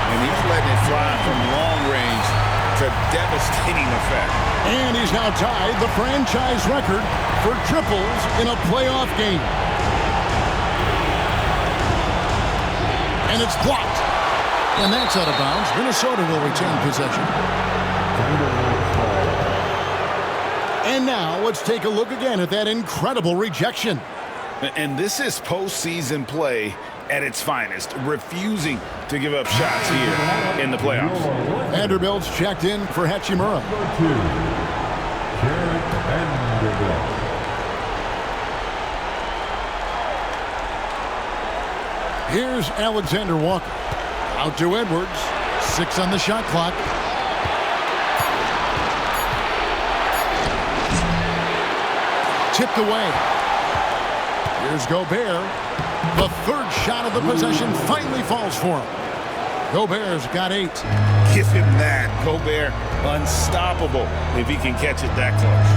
And he's letting it fly from long range to devastating effect. And he's now tied the franchise record for triples in a playoff game. And it's blocked. And that's out of bounds. Minnesota will retain possession. And now let's take a look again at that incredible rejection. And this is postseason play at its finest, refusing to give up shots here in the playoffs. Vanderbilt's checked in for Hachimura. Here's Alexander Walker. Out to Edwards. 6 on the shot clock. Tipped away. Here's Gobert. The third shot of the possession finally falls for him. Gobert's got 8. Give him that. Gobert, unstoppable if he can catch it that close.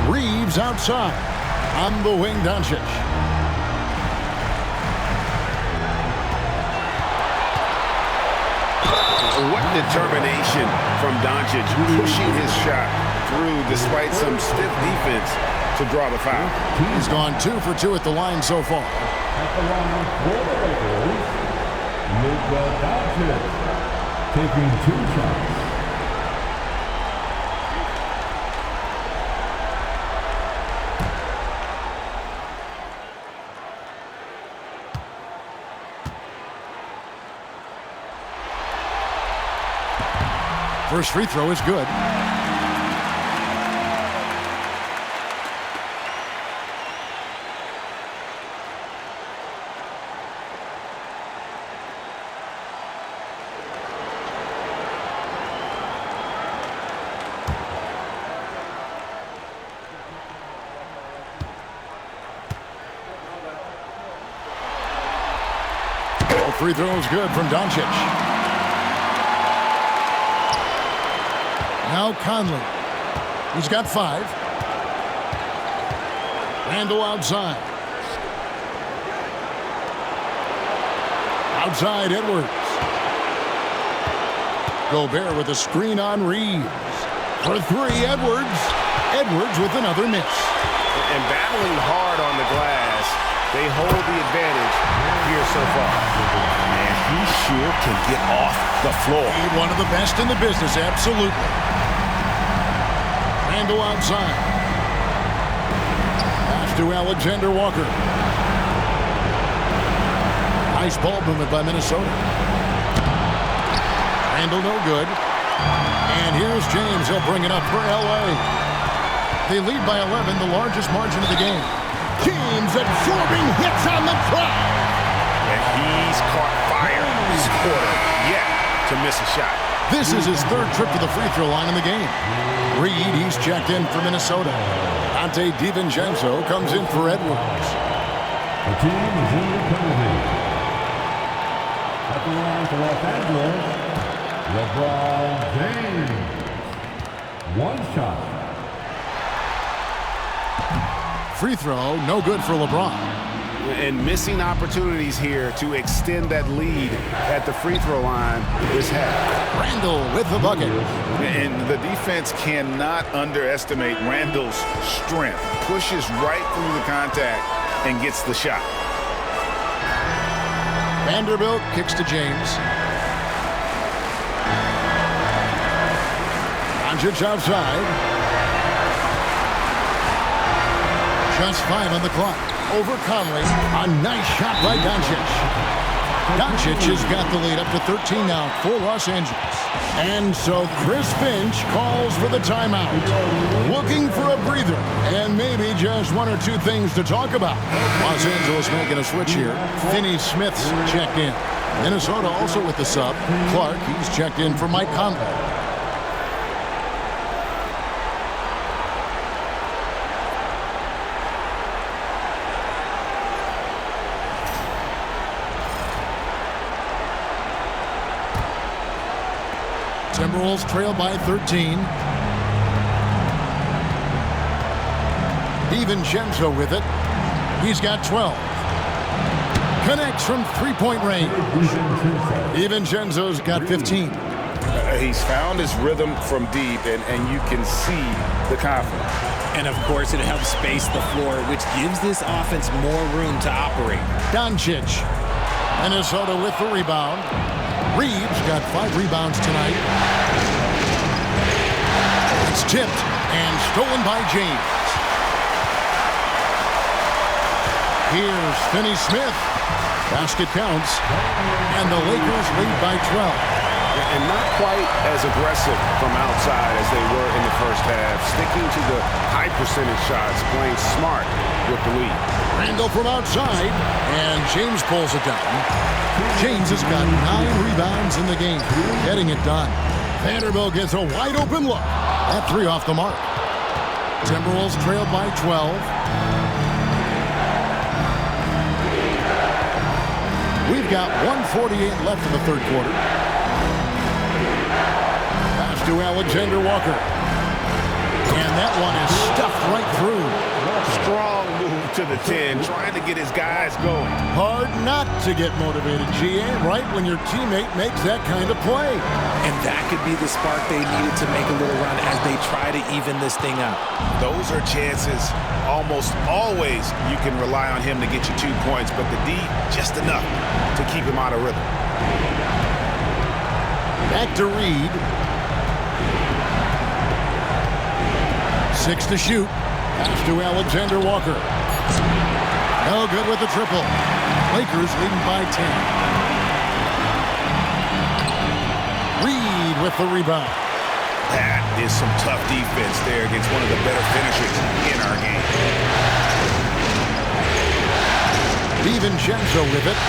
Reeves outside. On the wing, Doncic. What determination from Doncic, pushing his shot through despite some stiff defense to draw the foul. He's gone 2 for 2 at the line so far. At the line for the Lakers, Luka Doncic taking 2 shots. First free throw is good. free throw is good from Doncic. Now Conley. He's got 5. Randle outside. Outside Edwards. Gobert with a screen on Reeves. For 3, Edwards. Edwards with another miss. And battling hard on the glass, they hold the advantage here so far. And he sure can get off the floor. He's one of the best in the business, absolutely. Randle outside. Pass to Alexander Walker. Nice ball movement by Minnesota. Randle no good. And here's James. He'll bring it up for L.A. They lead by 11, the largest margin of the game. James absorbing hits on the trap. And he's caught fire this quarter yet to miss a shot. This is his 3rd trip to the free throw line in the game. Reed, he's checked in for Minnesota. Dante DiVincenzo comes in for Edwards. The team is in the penalty. At the line for Los Angeles, LeBron James. 1 shot. Free throw, no good for LeBron. And missing opportunities here to extend that lead at the free throw line this half. Randle with the bucket. And the defense cannot underestimate Randle's strength. Pushes right through the contact and gets the shot. Vanderbilt kicks to James. Doncic outside. Just 5 on the clock. Over Conley. A nice shot by Doncic. Doncic has got the lead up to 13 now for Los Angeles. And so Chris Finch calls for the timeout. Looking for a breather and maybe just 1 or 2 things to talk about. Los Angeles making a switch here. Finney-Smith's checked in. Minnesota also with the sub. Clark, he's checked in for Mike Conley. Timberwolves trail by 13. DiVincenzo with it. He's got 12. Connects from 3-point range. DiVincenzo's got 15. He's found his rhythm from deep, and you can see the confidence. And, of course, it helps space the floor, which gives this offense more room to operate. Doncic. Minnesota with the rebound. Reeves got 5 rebounds tonight. It's tipped and stolen by James. Here's Finney-Smith. Basket counts. And the Lakers lead by 12. And not quite as aggressive from outside as they were in the first half. Sticking to the high percentage shots, playing smart with the lead. Randle from outside, and James pulls it down. James has got 9 rebounds in the game, getting it done. Vanderbilt gets a wide open look. That 3 off the mark. Timberwolves trail by 12. We've got 1:48 left in the 3rd quarter. Pass to Alexander Walker. And that one is stuffed right through. Strong move to the 10, trying to get his guys going. Hard not to get motivated, GA, right when your teammate makes that kind of play. And that could be the spark they needed to make a little run as they try to even this thing up. Those are chances. Almost always you can rely on him to get you 2 points, but the D, just enough to keep him out of rhythm. Back to Reed. 6 to shoot. Pass to Alexander Walker. No good with the triple. Lakers leading by 10. Reed with the rebound. That is some tough defense there against one of the better finishers in our game. DiVincenzo with it.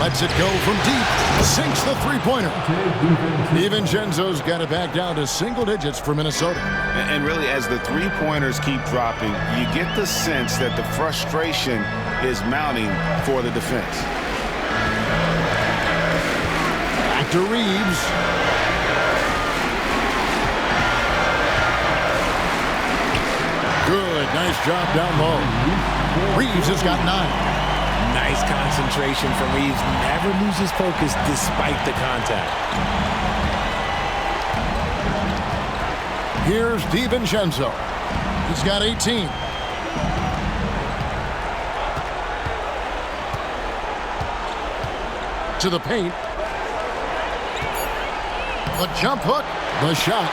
Lets it go from deep. Sinks the 3-pointer. DiVincenzo's got it back down to single digits for Minnesota. And really, as the 3-pointers keep dropping, you get the sense that the frustration is mounting for the defense. Back to Reeves. Good. Nice job down low. Reeves has got 9. Nice concentration from Reeves. Never loses focus despite the contact. Here's DiVincenzo. He's got 18. To the paint. The jump hook. The shot.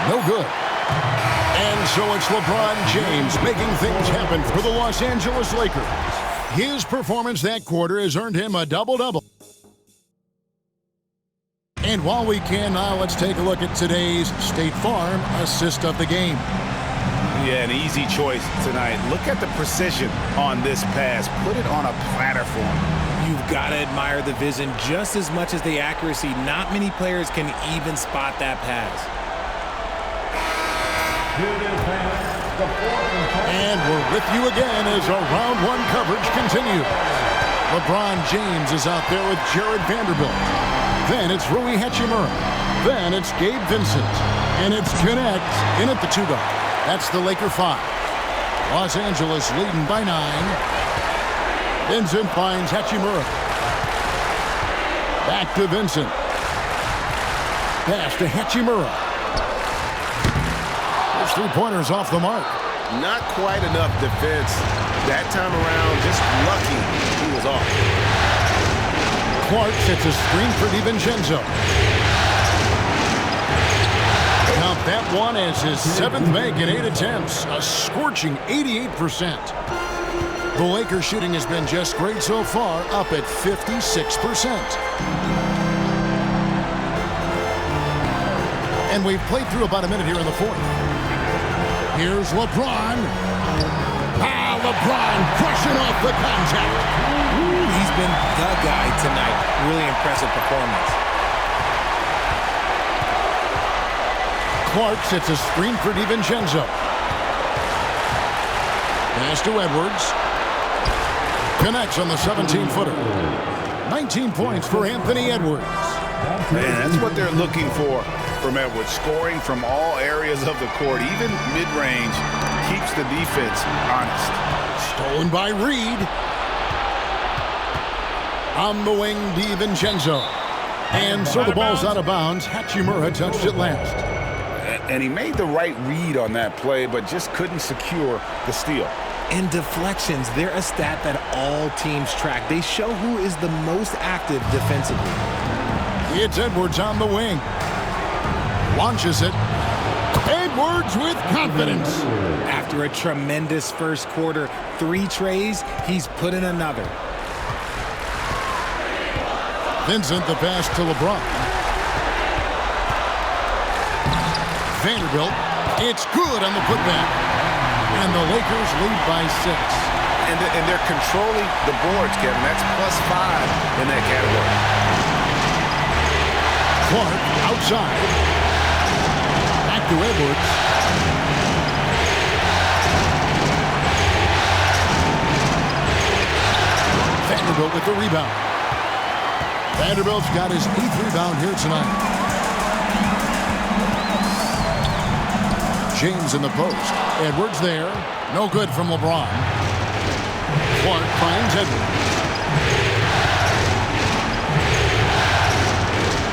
No good. And so it's LeBron James making things happen for the Los Angeles Lakers. His performance that quarter has earned him a double-double. And while we can now, let's take a look at today's State Farm assist of the game. Yeah, an easy choice tonight. Look at the precision on this pass. Put it on a platter for him. You've got to admire the vision just as much as the accuracy. Not many players can even spot that pass. And we're with you again as our round 1 coverage continues. LeBron James is out there with Jared Vanderbilt. Then it's Rui Hachimura. Then it's Gabe Vincent. And it's Connect in at the 2-guard. That's the Laker 5. Los Angeles leading by 9. Vincent finds Hachimura. Back to Vincent. Pass to Hachimura. There's 3-pointers off the mark. Not quite enough defense. That time around, just lucky he was off. Clark sets a screen for DiVincenzo. Count that one as his 7th make in 8 attempts. A scorching 88%. The Lakers shooting has been just great so far, up at 56%. And we've played through about a minute here in the 4th. Here's LeBron. LeBron crushing off the contact. He's been the guy tonight. Really impressive performance. Clark sets a screen for DiVincenzo. Pass to Edwards. Connects on the 17-footer. 19 points for Anthony Edwards. Man, that's what they're looking for from Edwards. Scoring from all areas of the court, even mid-range, keeps the defense honest. Stolen by Reed. On the wing, DiVincenzo. And so the ball's out of bounds. Hachimura touched it last. And he made the right read on that play, but just couldn't secure the steal. And deflections, they're a stat that all teams track. They show who is the most active defensively. It's Edwards on the wing. Launches it. Edwards with confidence. After a tremendous first quarter, 3 trays, he's put in another. Vincent the pass to LeBron. Vanderbilt. It's good on the putback. And the Lakers lead by 6. And they're controlling the boards, Kevin. That's +5 in that category. Clark outside. Back to Edwards. Vanderbilt with the rebound. Vanderbilt's got his 8th rebound here tonight. James in the post. Edwards there. No good from LeBron. Clark finds Edwards.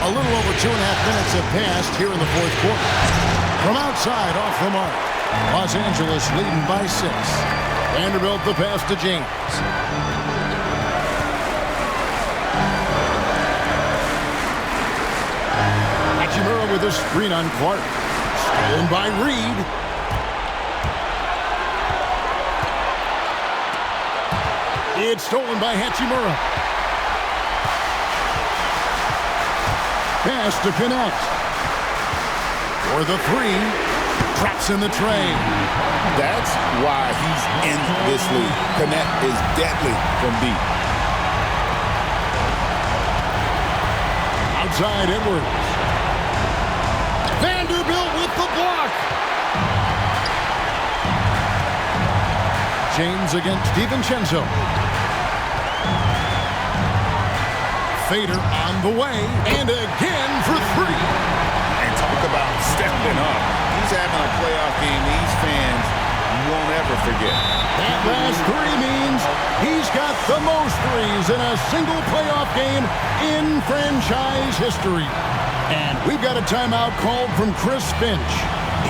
A little over 2.5 minutes have passed here in the 4th quarter. From outside, off the mark. Los Angeles leading by 6. Vanderbilt the pass to James. Hachimura with a screen on Clark. Stolen by Reed. It's stolen by Hachimura. Pass to Connect. For the 3. Traps in the tray. That's why he's in this league. Connect is deadly from deep. Outside Edwards. Vanderbilt with the block. James against DiVincenzo. fader on the way, and again for three. And talk about stepping up. He's having a playoff game these fans won't ever forget. That last three means he's got the most threes in a single playoff game in franchise history. And we've got a timeout called from Chris Finch.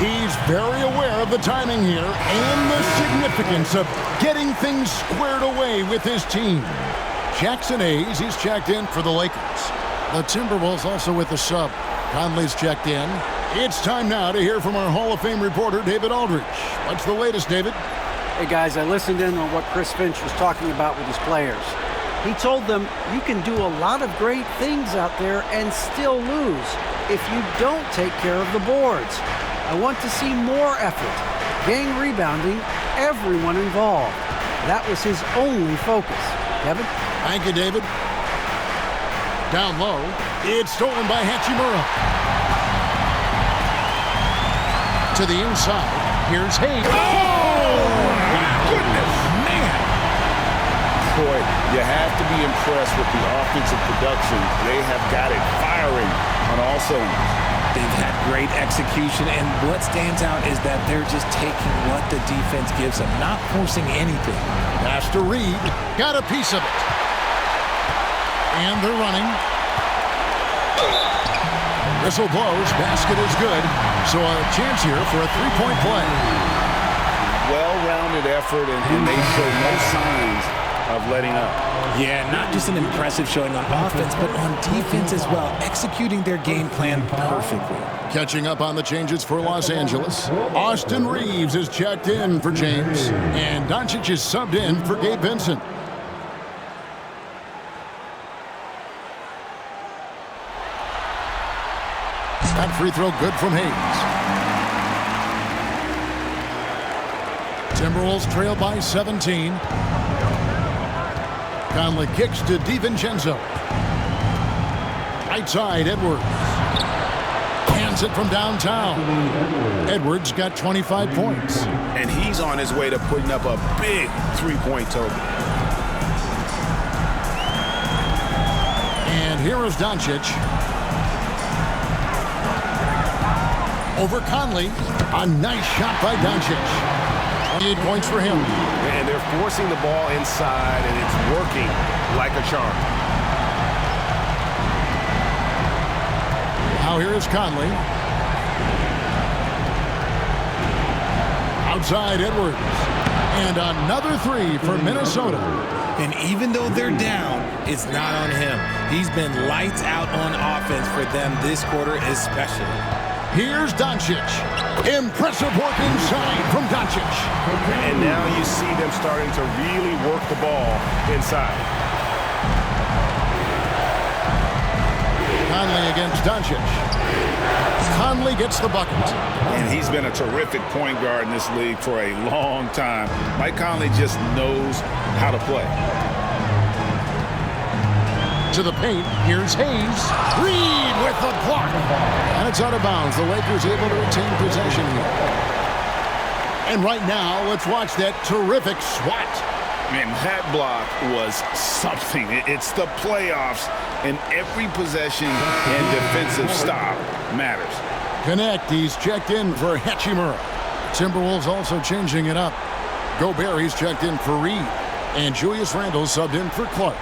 He's very aware of the timing here and the significance of getting things squared away with his team. Jackson Hayes, he's checked in for the Lakers. The Timberwolves also with the sub. Conley's checked in. It's time now to hear from our Hall of Fame reporter, David Aldridge. What's the latest, David? Hey, guys, I listened in on what Chris Finch was talking about with his players. He told them you can do a lot of great things out there and still lose if you don't take care of the boards. I want to see more effort, gang rebounding, everyone involved. That was his only focus. Kevin? Thank you, David. Down low, it's stolen by Hachimura. To the inside, here's Hayes. Oh, my goodness, man. Boy, you have to be impressed with the offensive production. They have got it firing on all cylinders. They've had great execution, and what stands out is that they're just taking what the defense gives them, not forcing anything. Pass to Reed, got a piece of it. And they're running. Whistle blows, basket is good. So a chance here for a three-point play. Well-rounded effort, and they show no signs of letting up. Yeah, not just an impressive showing on offense, but on defense as well, executing their game plan perfectly. Catching up on the changes for Los Angeles. Austin Reeves is checked in for James, and Doncic is subbed in for Gabe Vincent. That free throw good from Hayes. Timberwolves trail by 17. Conley kicks to DiVincenzo. Right side, Edwards. Hands it from downtown. Edwards got 25 points. And he's on his way to putting up a big three-point total. And here is Doncic. Over Conley. A nice shot by Doncic. 28 points for him. And they're forcing the ball inside, and it's working like a charm. Now here is Conley. Outside Edwards. And another three for Minnesota. And even though they're down, it's not on him. He's been lights out on offense for them this quarter especially. Here's Doncic. Impressive work inside from Doncic. And now you see them starting to really work the ball inside. Conley against Doncic. Conley gets the bucket. And he's been a terrific point guard in this league for a long time. Mike Conley just knows how to play. To the paint, here's Hayes. Reed with the block. And it's out of bounds. The Lakers able to retain possession here. And right now, let's watch that terrific swat. Man, that block was something. It's the playoffs, and every possession and defensive stop matters. Connect, he's checked in for Hachimura. Timberwolves also changing it up. Gobert, he's checked in for Reed. And Julius Randle subbed in for Clark.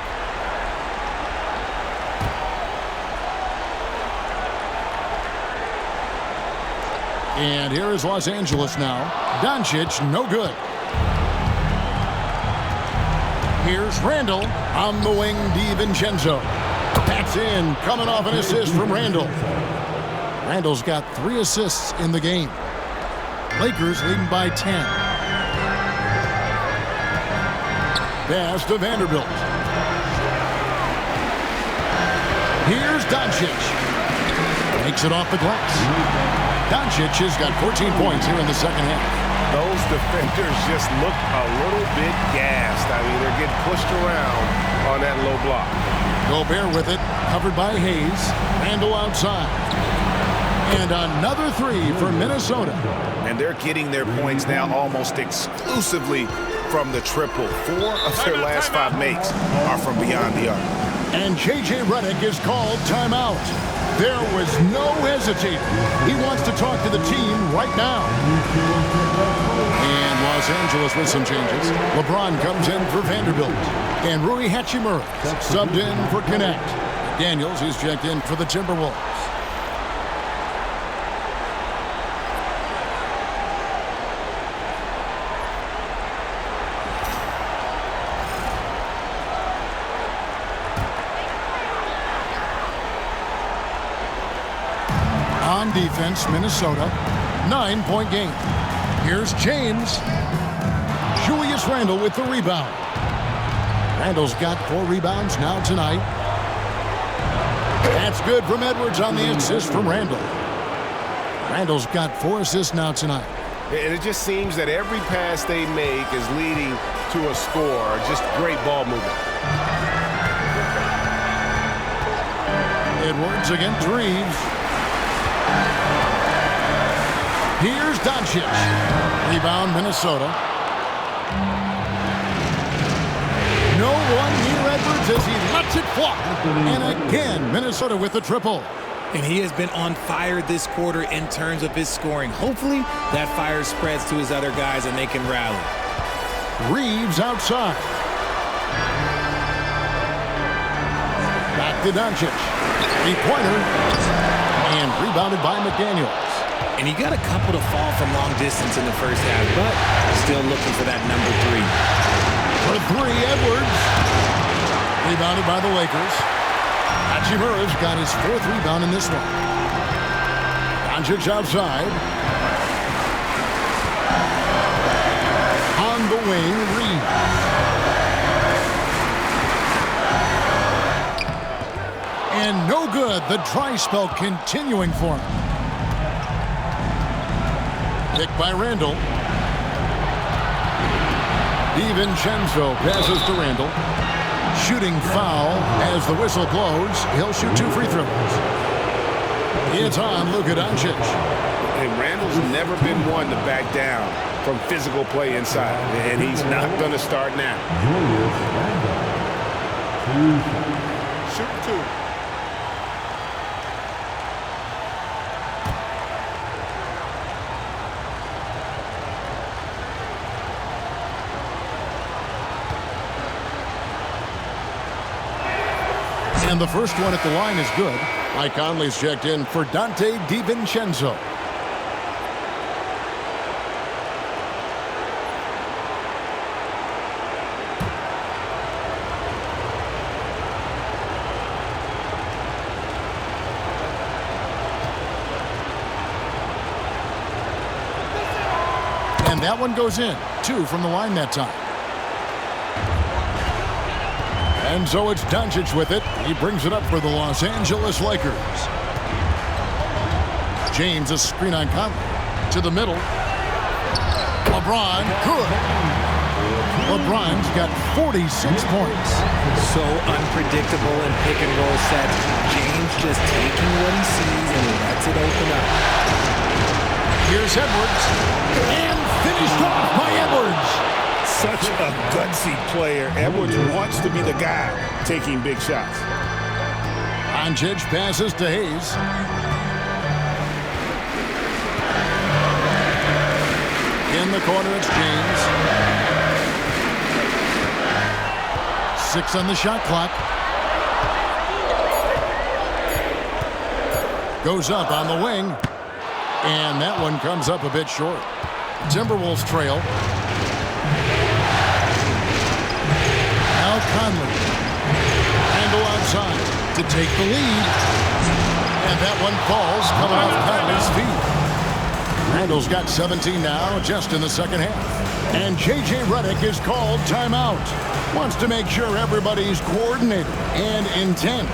And here is Los Angeles now. Doncic, no good. Here's Randle on the wing, DiVincenzo. That's in, coming off an assist from Randle. Randle's got 3 assists in the game. Lakers leading by 10. Pass to Vanderbilt. Here's Doncic. Makes it off the glass. Doncic has got 14 points here in the second half. Those defenders just look a little bit gassed. I mean, they're getting pushed around on that low block. Gobert with it, covered by Hayes. Randle outside. And another three for Minnesota. And they're getting their points now almost exclusively from the triple. 4 of their last 5 makes are from beyond the arc. And J.J. Redick is called timeout. There was no hesitating. He wants to talk to the team right now. And Los Angeles with some changes. LeBron comes in for Vanderbilt. And Rui Hachimura subbed in for Connect. Daniels is checked in for the Timberwolves. On defense, Minnesota, 9-point game. Here's James. Julius Randle with the rebound. Randle's got 4 rebounds now tonight. That's good from Edwards on the assist from Randle. Randle's got 4 assists now tonight. And it just seems that every pass they make is leading to a score. Just great ball movement. Edwards against Reeves. Here's Doncic. Rebound, Minnesota. No one near Edwards as he lets it fly. And again, Minnesota with the triple. And he has been on fire this quarter in terms of his scoring. Hopefully, that fire spreads to his other guys and they can rally. Reeves outside. Back to Doncic. 3-pointer. And rebounded by McDaniels. And he got a couple to fall from long distance in the first half, but still looking for that number 3. For 3, Edwards. Rebounded by the Lakers. Hachimura's got his 4th rebound in this one. Doncic outside. On the wing, Reeves. And no good. The dry spell continuing for him. Picked by Randle. DiVincenzo passes to Randle. Shooting foul as the whistle blows. He'll shoot 2 free throws. It's on Luka Doncic. And Randle's never been one to back down from physical play inside. And he's not going to start now. Shoot 2. And the first one at the line is good. Mike Conley's checked in for Dante DiVincenzo. And that one goes in. 2 from the line that time. And so it's Doncic with it. He brings it up for the Los Angeles Lakers. James, a screen on Conley. To the middle. LeBron, good. LeBron's got 46 points. So unpredictable in pick-and-roll sets. James just taking what he sees and lets it open up. Here's Edwards. And finished off by Edwards. Such a gutsy player. Edwards wants to be the guy taking big shots. Doncic passes to Hayes. In the corner, it's James. 6 on the shot clock. Goes up on the wing. And that one comes up a bit short. Timberwolves trail. Conley. Randle outside to take the lead. And that one falls coming off Conley's feet. Randle's got 17 now just in the second half. And J.J. Redick is called timeout. Wants to make sure everybody's coordinated and intent.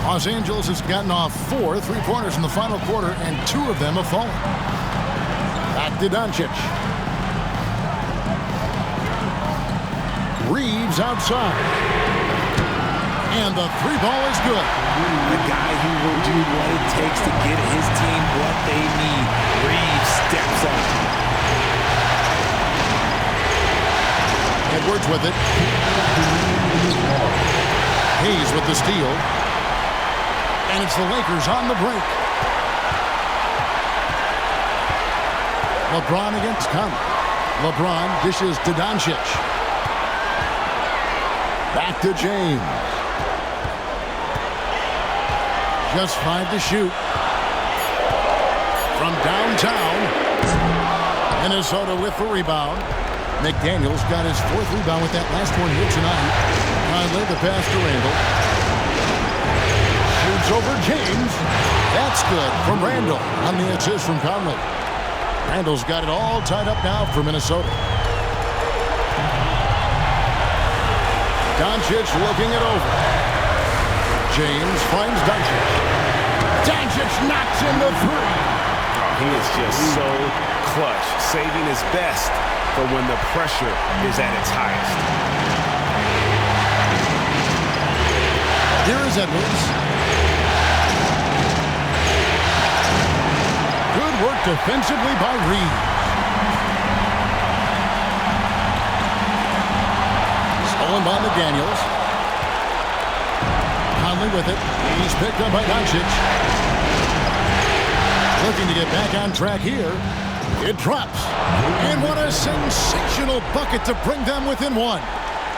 Los Angeles has gotten off 4 3-pointers in the final quarter, and 2 of them have fallen. Back to Doncic. Reeves outside. And the 3-ball is good. The guy who will do what it takes to get his team what they need. Reeves steps up. Edwards with it. Hayes with the steal. And it's the Lakers on the break. LeBron against Conley. LeBron dishes to Doncic. Back to James. Just 5 to shoot. From downtown. Minnesota with the rebound. McDaniels got his 4th rebound with that last one here tonight. Conley the pass to Randall. Shoots over James. That's good from Randall on the assist from Conley. Randall's got it all tied up now for Minnesota. Doncic looking it over. James finds Doncic. Doncic knocks in the 3. He is just so clutch, saving his best for when the pressure is at its highest. Here is Edwards. Good work defensively by Reeves. Stolen by McDaniels. Conley with it. He's picked up by Doncic. Looking to get back on track here. It drops. And what a sensational bucket to bring them within 1.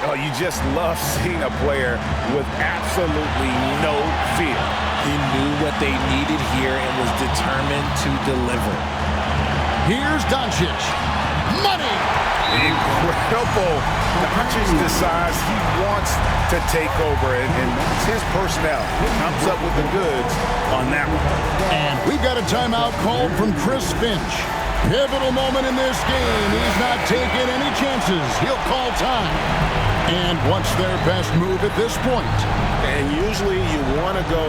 Oh, you just love seeing a player with absolutely no fear. He knew what they needed here and was determined to deliver. Here's Doncic. Money! Incredible. Doncic decides he wants to take over, and that's his personnel. He comes up with the goods on that one. And we've got a timeout called from Chris Finch. Pivotal moment in this game. He's not taking any chances. He'll call time. And what's their best move at this point? And usually you want to go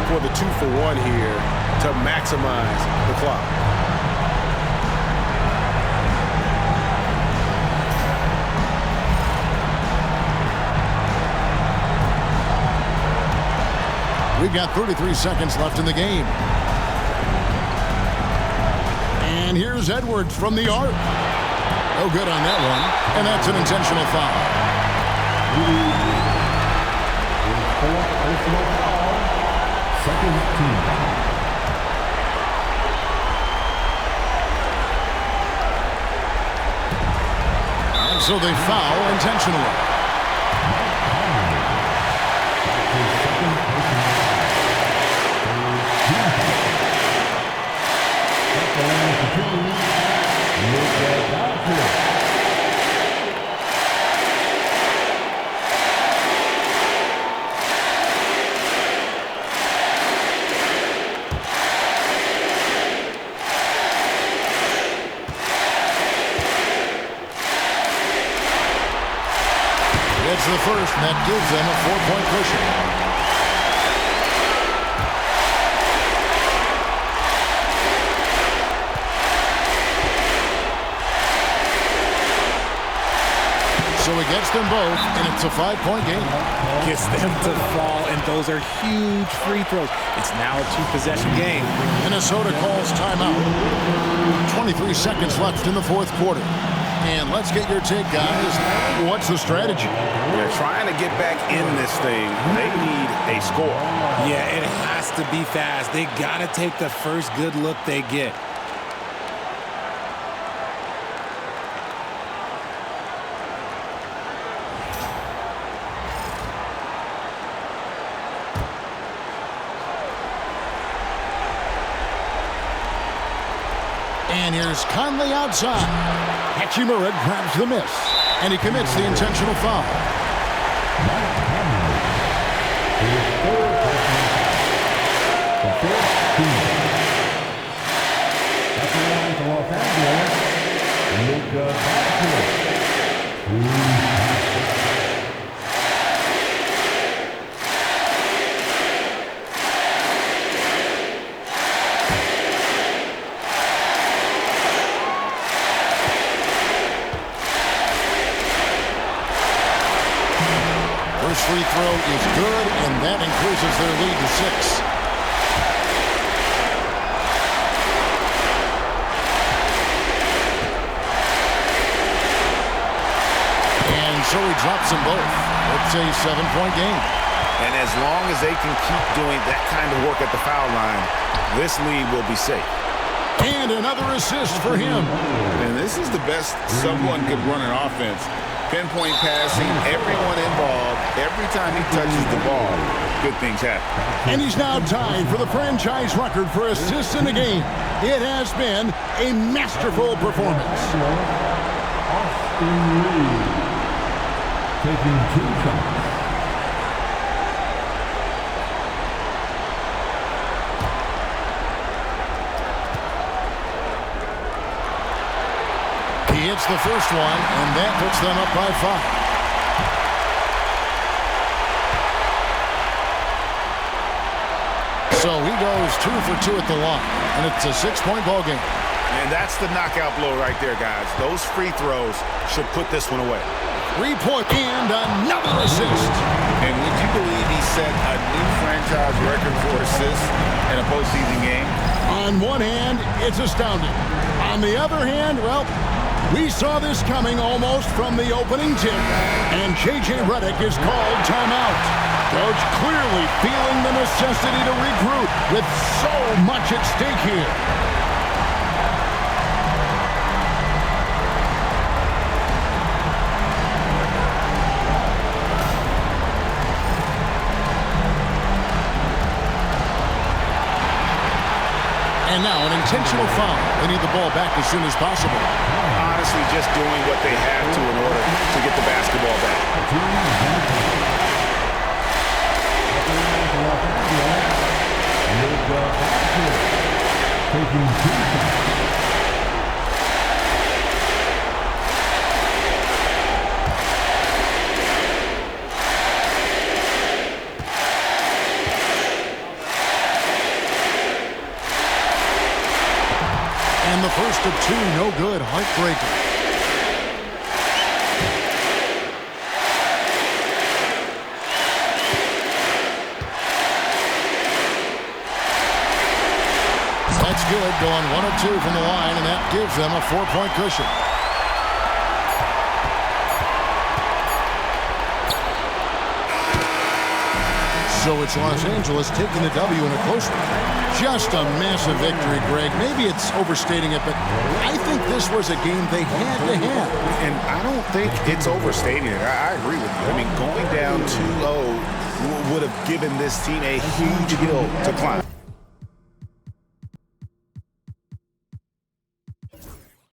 for the 2-for-1 here to maximize the clock. We've got 33 seconds left in the game. And here's Edwards from the arc. No good on that one. And that's an intentional foul. Second team. And so they foul intentionally. It's the first, and that gives them a 4-point cushion. So he gets them both, and it's a 5-point game. Gets them to fall, and those are huge free throws. It's now a 2-possession game. Minnesota calls timeout. 23 seconds left in the 4th quarter. And let's get your take, guys. What's the strategy? They're trying to get back in this thing. They need a score. Yeah, it has to be fast. They got to take the first good look they get. And here's Conley outside. Hachimura grabs the miss, and he commits the intentional foul. reduces their lead to 6. And so he drops them both. It's a 7-point game. And as long as they can keep doing that kind of work at the foul line, this lead will be safe. And another assist for him. And this is the best someone could run an offense. Pinpoint passing, everyone involved. Every time he touches the ball, good things happen. And he's now tied for the franchise record for assists in the game. It has been a masterful performance. Austin Reeves taking 2 shots. He hits the first one, and that puts them up by 5. So he goes 2 for 2 at the line, and it's a 6-point ball game. And that's the knockout blow right there, guys. Those free throws should put this one away. 3-point and another assist. And would you believe he set a new franchise record for assists in a postseason game? On one hand, it's astounding. On the other hand, well, we saw this coming almost from the opening tip, and J.J. Redick is called timeout. Coach clearly feeling the necessity to regroup with so much at stake here. And now an intentional foul. They need the ball back as soon as possible. Honestly, just doing what they have to in order to get the basketball back. Taking 2 shots. And the first of 2, no good. Heartbreaker. That's good, going 1 of 2 from the line, and that gives them a 4-point cushion. So it's Los Angeles taking the W in a close one. Just a massive victory, Greg. Maybe it's overstating it, but I think this was a game they had to have. And I don't think it's overstating it. I agree with you. I mean, going down 2-0 would have given this team a huge hill to climb.